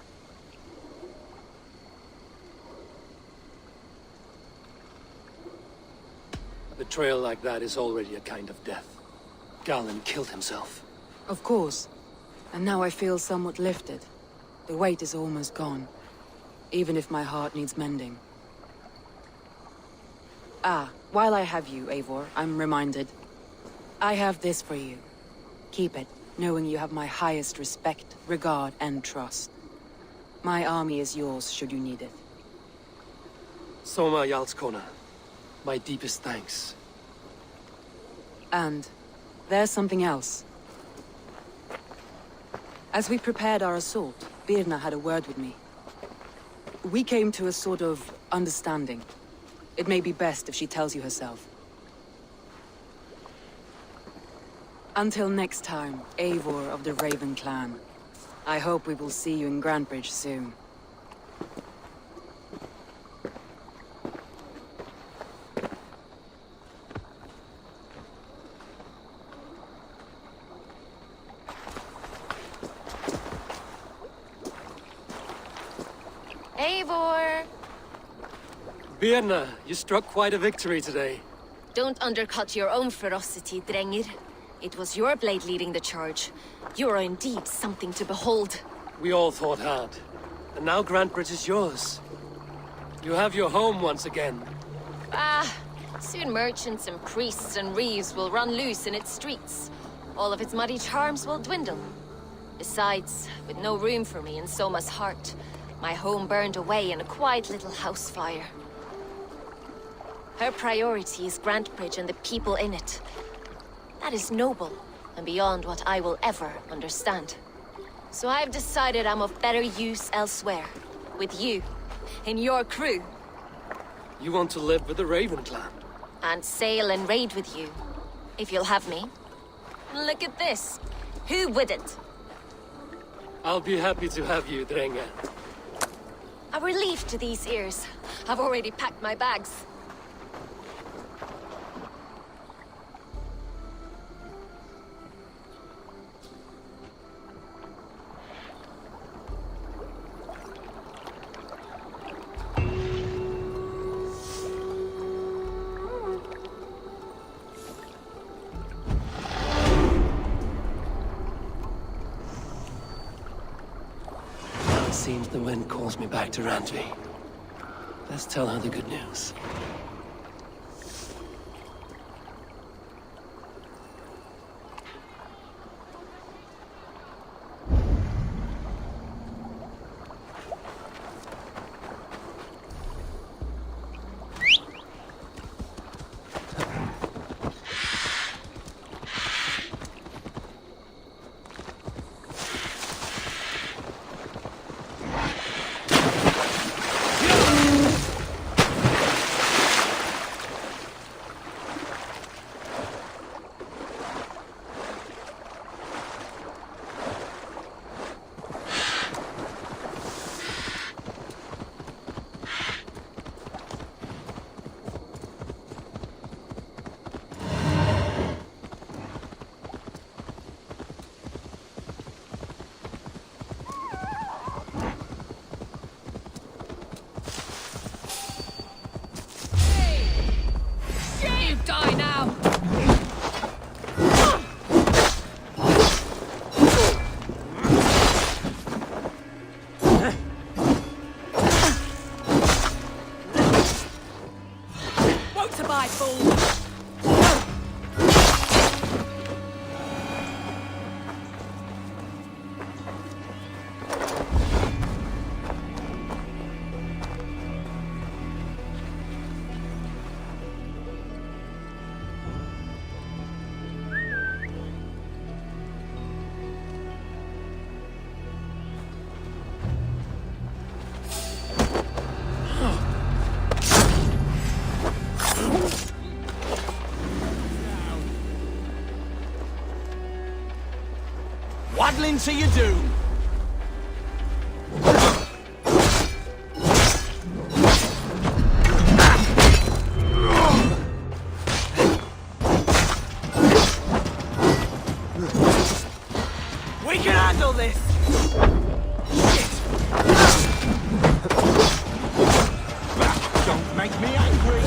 A betrayal like that is already a kind of death. Galen killed himself. Of course. And now I feel somewhat lifted. The weight is almost gone. Even if my heart needs mending. Ah, while I have you, Eivor, I'm reminded. I have this for you. Keep it, knowing you have my highest respect, regard, and trust. My army is yours, should you need it. Soma Jarlskona. My deepest thanks. And there's something else. As we prepared our assault, Birna had a word with me. We came to a sort of understanding. It may be best if she tells you herself. Until next time, Eivor of the Raven clan. I hope we will see you in Grantebridge soon. Eivor! Birna, you struck quite a victory today. Don't undercut your own ferocity, Drengir. It was your blade leading the charge. You are indeed something to behold. We all fought hard. And now Grantebridge is yours. You have your home once again. Soon merchants and priests and reeves will run loose in its streets. All of its muddy charms will dwindle. Besides, with no room for me in Soma's heart, my home burned away in a quiet little house fire. Her priority is Grantebridge and the people in it. That is noble, and beyond what I will ever understand. So I've decided I'm of better use elsewhere. With you, in your crew. You want to live with the Raven clan? And sail and raid with you, if you'll have me. Look at this. Who wouldn't? I'll be happy to have you, Drenge. A relief to these ears. I've already packed my bags. Seems the wind calls me back to Randvi. Let's tell her the good news. Die now! Won't survive, fool! Waddling to your doom. We can handle this! Don't make me angry!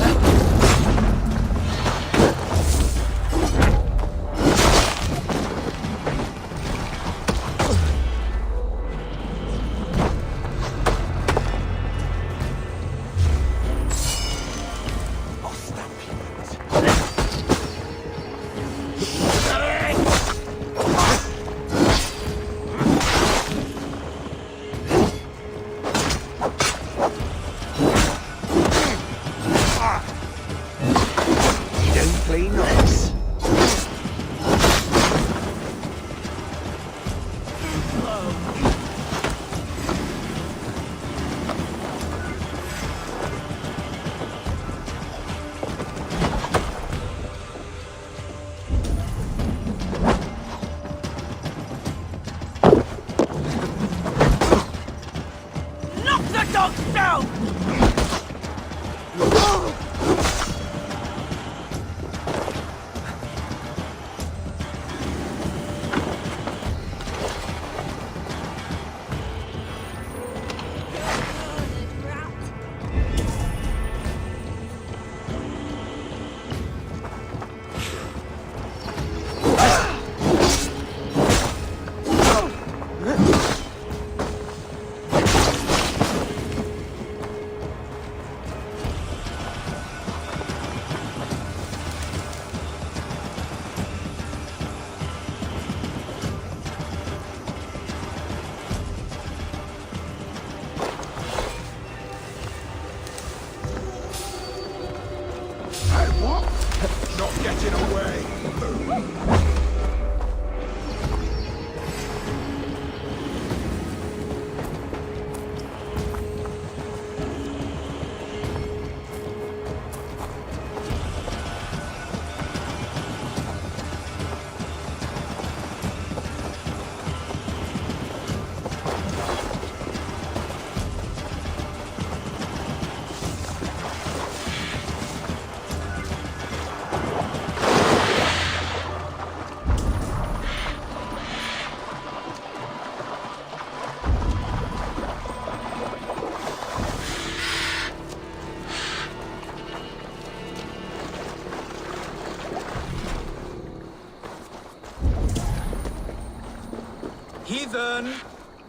Heathen,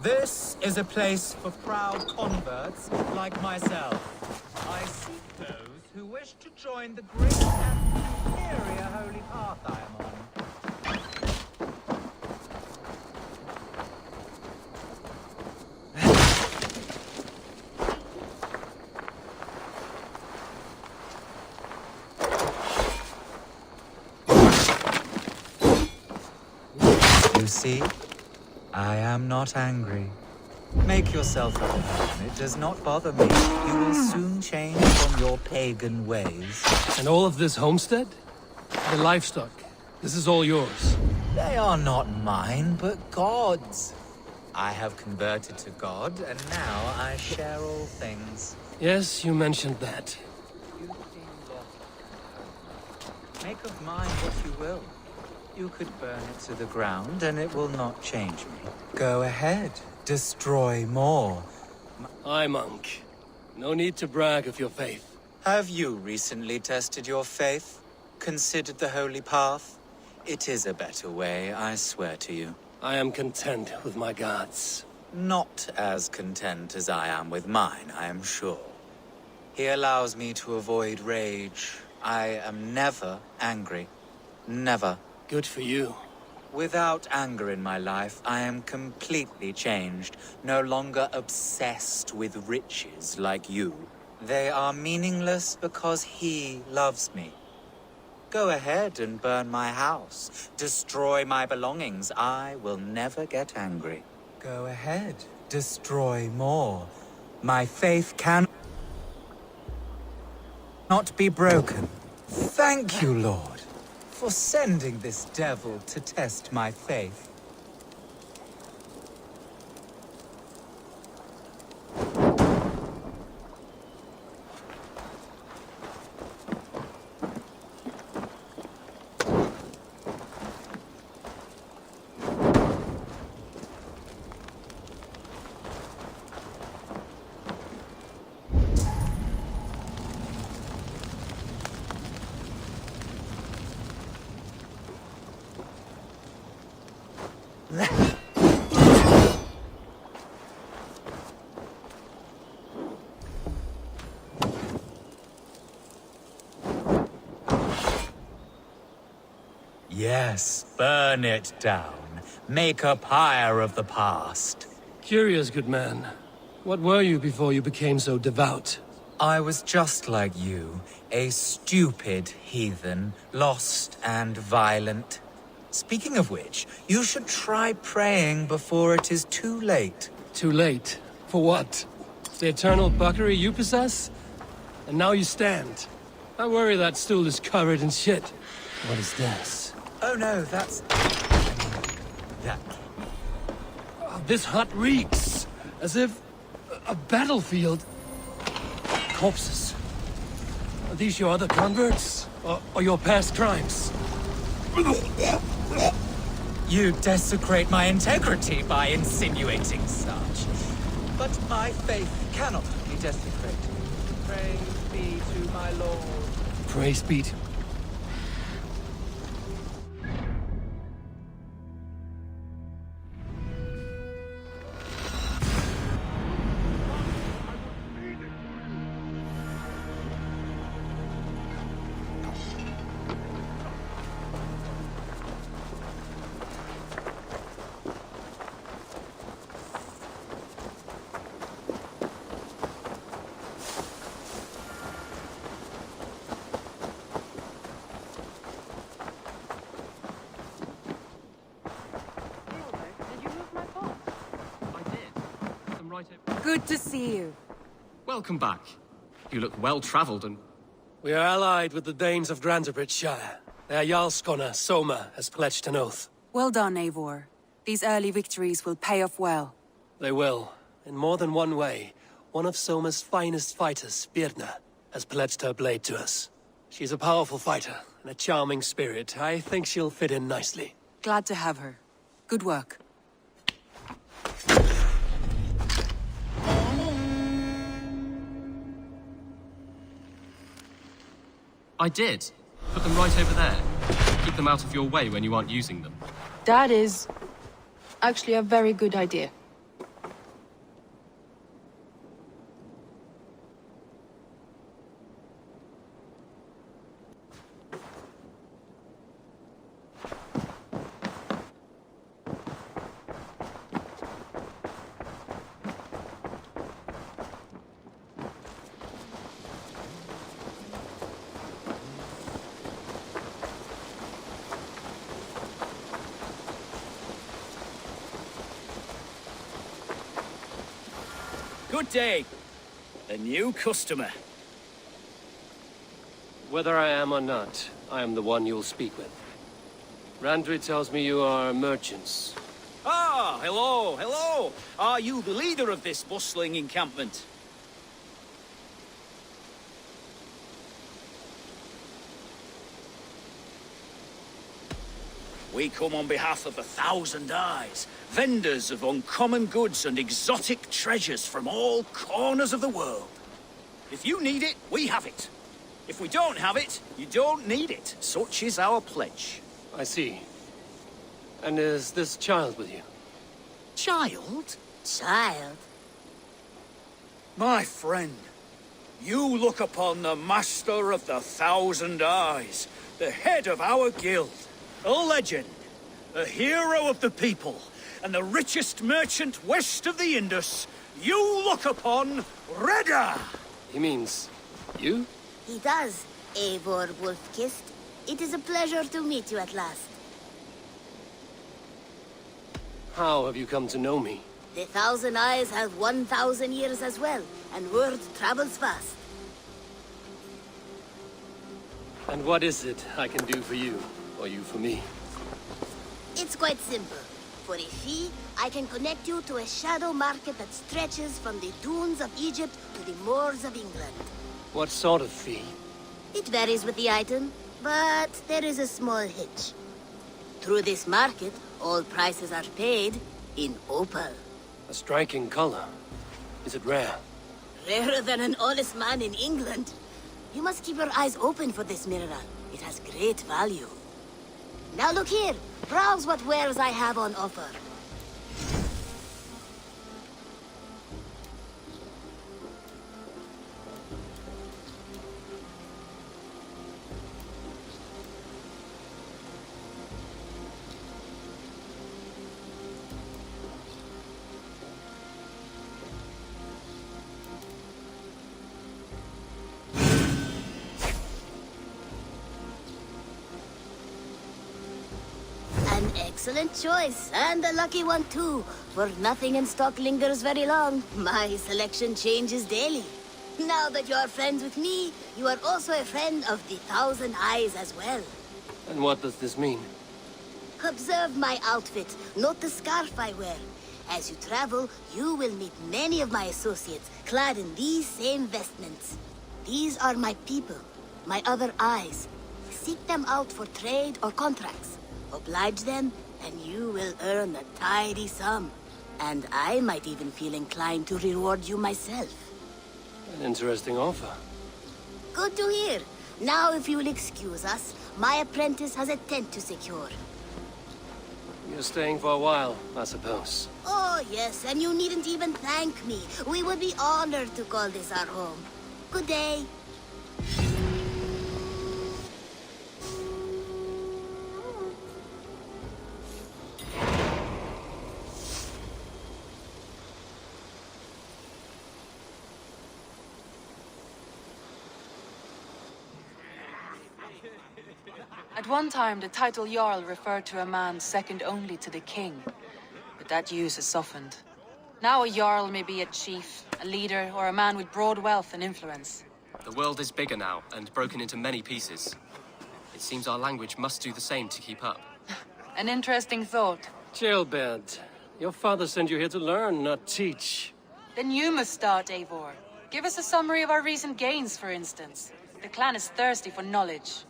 this is a place for proud converts like myself. I seek those who wish to join the great and superior holy path I am on. You see, I am not angry. Make yourself at home. It does not bother me. You will soon change from your pagan ways. And all of this homestead? The livestock? This is all yours? They are not mine, but God's. I have converted to God, and now I share all things. Yes, you mentioned that. Make of mine what you will. You could burn it to the ground, and it will not change me. Go ahead. Destroy more. Aye, monk. No need to brag of your faith. Have you recently tested your faith? Considered the holy path? It is a better way, I swear to you. I am content with my gods. Not as content as I am with mine, I am sure. He allows me to avoid rage. I am never angry. Never. Good for you. Without anger in my life, I am completely changed. No longer obsessed with riches like you. They are meaningless because he loves me. Go ahead and burn my house. Destroy my belongings. I will never get angry. Go ahead. Destroy more. My faith cannot be broken. Thank you, Lord, for sending this devil to test my faith. Yes, burn it down. Make a pyre of the past. Curious, good man. What were you before you became so devout? I was just like you, a stupid heathen, lost and violent. Speaking of which, you should try praying before it is too late. Too late? For what? The eternal buckery you possess? And now you stand. I worry that stool is covered in shit. What is this? Oh no, that's... that. This hut reeks, as if a battlefield. Corpses. Are these your other converts? Or your past crimes? You desecrate my integrity by insinuating such. But my faith cannot be desecrated. Praise be to my Lord. Praise be to... Good to see you. Welcome back. You look well-traveled and... We are allied with the Danes of Grantebridgescire. Their Jarl Soma has pledged an oath. Well done, Eivor. These early victories will pay off well. They will. In more than one way. One of Soma's finest fighters, Birna, has pledged her blade to us. She's a powerful fighter and a charming spirit. I think she'll fit in nicely. Glad to have her. Good work. I did. Put them right over there. Keep them out of your way when you aren't using them. That is... actually a very good idea. Good day. A new customer. Whether I am or not, I am the one you'll speak with. Randri tells me you are merchants. Ah, hello, hello. Are you the leader of this bustling encampment? We come on behalf of 1,000 Eyes, vendors of uncommon goods and exotic treasures from all corners of the world. If you need it, we have it. If we don't have it, you don't need it. Such is our pledge. I see. And is this child with you? Child? Child? My friend, you look upon the master of the 1,000 Eyes, the head of our guild. A legend, a hero of the people, and the richest merchant west of the Indus. You look upon Reda! He means you? He does, Eivor Wolf-Kissed. It is a pleasure to meet you at last. How have you come to know me? The 1,000 Eyes have 1,000 years as well, and word travels fast. And what is it I can do for you? Or you for me? It's quite simple. For a fee, I can connect you to a shadow market that stretches from the dunes of Egypt to the moors of England. What sort of fee? It varies with the item, but there is a small hitch. Through this market, all prices are paid in opal. A striking color. Is it rare? Rarer than an honest man in England. You must keep your eyes open for this mineral. It has great value. Now look here. Browse what wares I have on offer. Excellent choice, and a lucky one too, for nothing in stock lingers very long. My selection changes daily. Now that you are friends with me, you are also a friend of the 1,000 Eyes as well. And what does this mean? Observe my outfit, note the scarf I wear. As you travel, you will meet many of my associates, clad in these same vestments. These are my people, my other eyes. Seek them out for trade or contracts. Oblige them, and you will earn a tidy sum. And I might even feel inclined to reward you myself. An interesting offer. Good to hear. Now, if you will excuse us, my apprentice has a tent to secure. You're staying for a while, I suppose. Oh, yes, and you needn't even thank me. We would be honored to call this our home. Good day. At one time, the title Jarl referred to a man second only to the king. But that use has softened. Now a Jarl may be a chief, a leader, or a man with broad wealth and influence. The world is bigger now, and broken into many pieces. It seems our language must do the same to keep up. An interesting thought. Jailbird, your father sent you here to learn, not teach. Then you must start, Eivor. Give us a summary of our recent gains, for instance. The clan is thirsty for knowledge.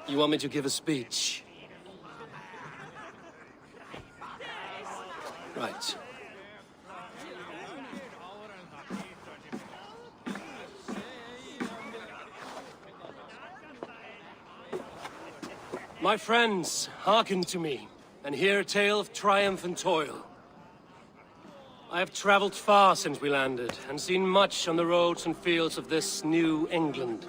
You want me to give a speech? Right. My friends, hearken to me, and hear a tale of triumph and toil. I have traveled far since we landed, and seen much on the roads and fields of this new England.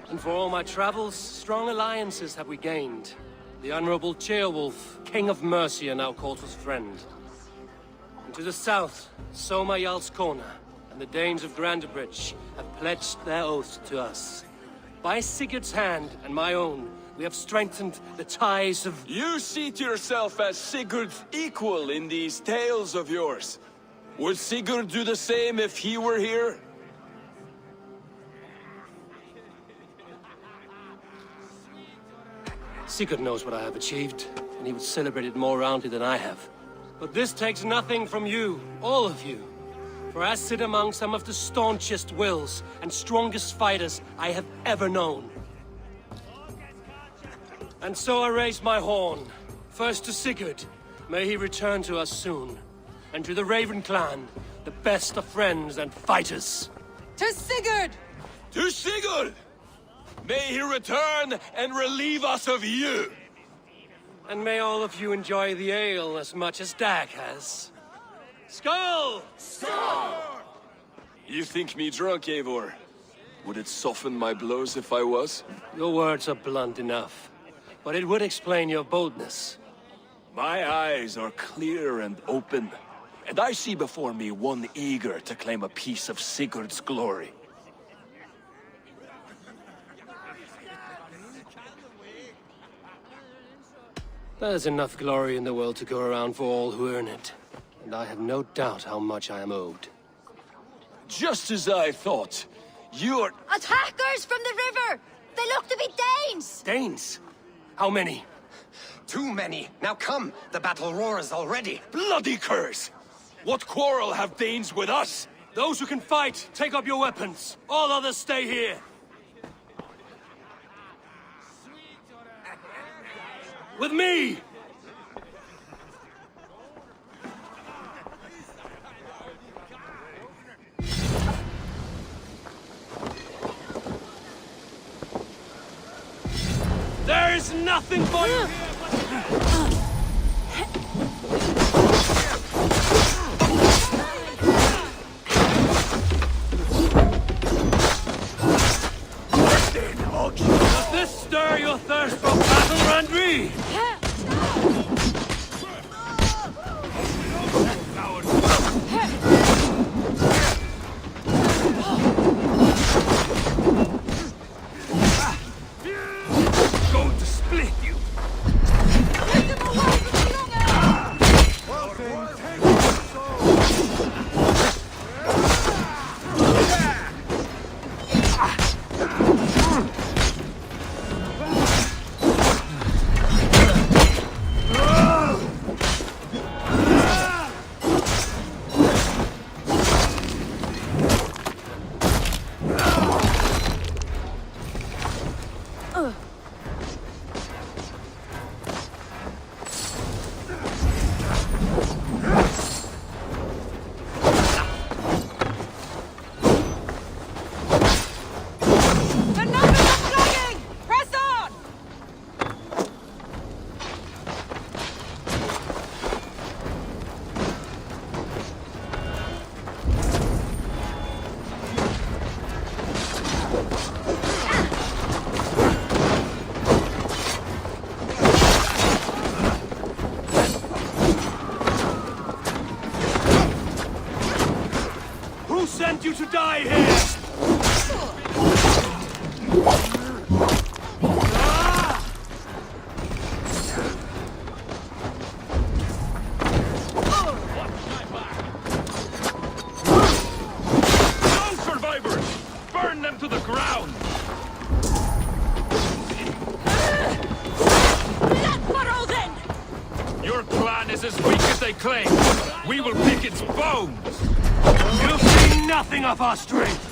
And for all my travels, strong alliances have we gained. The Honorable Ceolwulf, King of Mercia, now calls us friend. And to the south, Soma Jarlskona, and the Danes of Grantebridge have pledged their oath to us. By Sigurd's hand and my own, we have strengthened the ties of... You seat yourself as Sigurd's equal in these tales of yours. Would Sigurd do the same if he were here? Sigurd knows what I have achieved, and he would celebrate it more roundly than I have. But this takes nothing from you, all of you. For I sit among some of the staunchest wills and strongest fighters I have ever known. And so I raise my horn, first to Sigurd, may he return to us soon, and to the Raven clan, the best of friends and fighters. To Sigurd! To Sigurd! May he return and relieve us of you! And may all of you enjoy the ale as much as Dag has. Skull! Skull! You think me drunk, Eivor? Would it soften my blows if I was? Your words are blunt enough. But it would explain your boldness. My eyes are clear and open, and I see before me one eager to claim a piece of Sigurd's glory. There's enough glory in the world to go around for all who earn it, and I have no doubt how much I am owed. Just as I thought, you're... Attackers from the river! They look to be Danes! Danes? How many? Too many. Now come, the battle roars already. Bloody curse! What quarrel have Danes with us? Those who can fight, take up your weapons. All others stay here. With me! There is nothing for you here Does this stir your thirst for battle, Randri? Going to split you. Take them away from the You to die here! No survivors! Burn them to the ground! Your clan is as weak as they claim. We will pick its bones! You'll see nothing of our strength!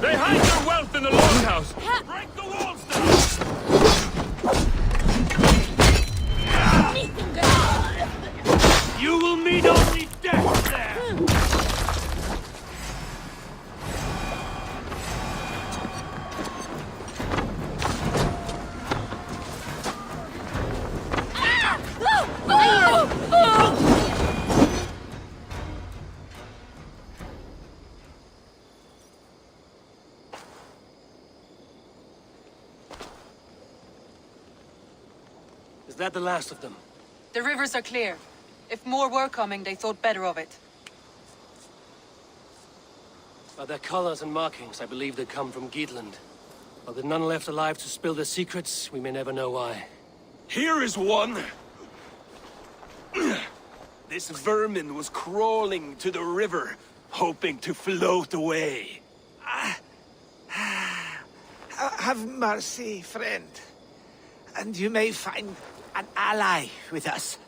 They hide their wealth in the longhouse! Break the walls down! You will meet only death there! that the last of them? The rivers are clear. If more were coming, they thought better of it. By their colors and markings, I believe they come from Geatland. But with none left alive to spill their secrets, we may never know why. Here is one! This vermin was crawling to the river, hoping to float away. Have mercy, friend. And you may find an ally with us.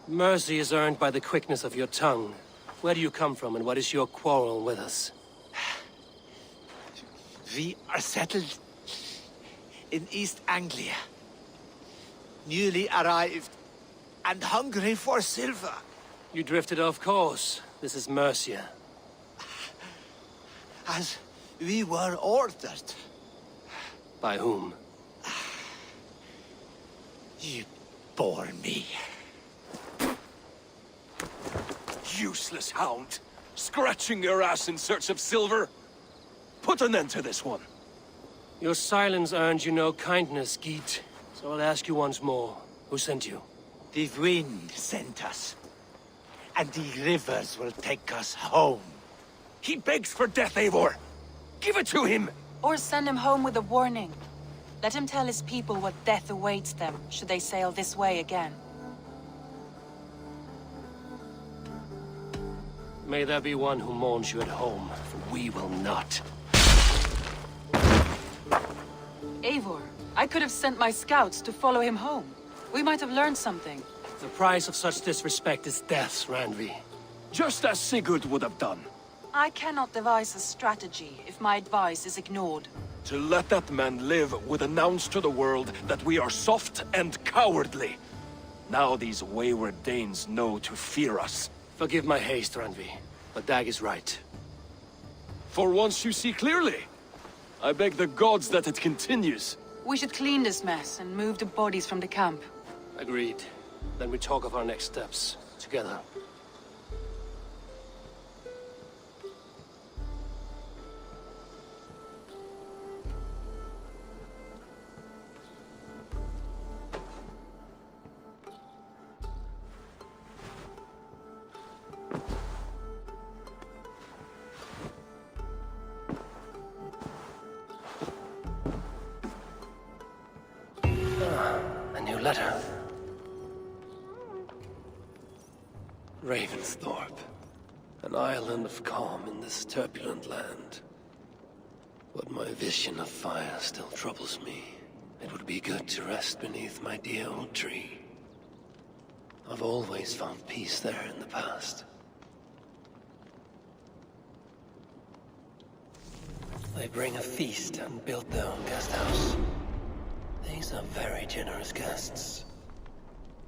Mercy is earned by the quickness of your tongue. Where do you come from, and what is your quarrel with us? We are settled in East Anglia. Newly arrived and hungry for silver. You drifted off course. This is Mercia. As we were ordered. By whom? You bore me. Useless hound! Scratching your ass in search of silver! Put an end to this one! Your silence earned you no kindness, Geet. So I'll ask you once more. Who sent you? The wind sent us. And the rivers will take us home. He begs for death, Eivor! Give it to him! Or send him home with a warning. Let him tell his people what death awaits them, should they sail this way again. May there be one who mourns you at home, for we will not. Eivor, I could have sent my scouts to follow him home. We might have learned something. The price of such disrespect is death, Randvi. Just as Sigurd would have done. I cannot devise a strategy if my advice is ignored. To let that man live would announce to the world that we are soft and cowardly. Now these wayward Danes know to fear us. Forgive my haste, Randvi, but Dag is right. For once you see clearly. I beg the gods that it continues. We should clean this mess and move the bodies from the camp. Agreed. Then we talk of our next steps, together. A new letter. Ravensburg, an island of calm in this turbulent land. But my vision of fire still troubles me. It would be good to rest beneath my dear old tree. I've always found peace there in the past. They bring a feast and build their own guest house. These are very generous guests.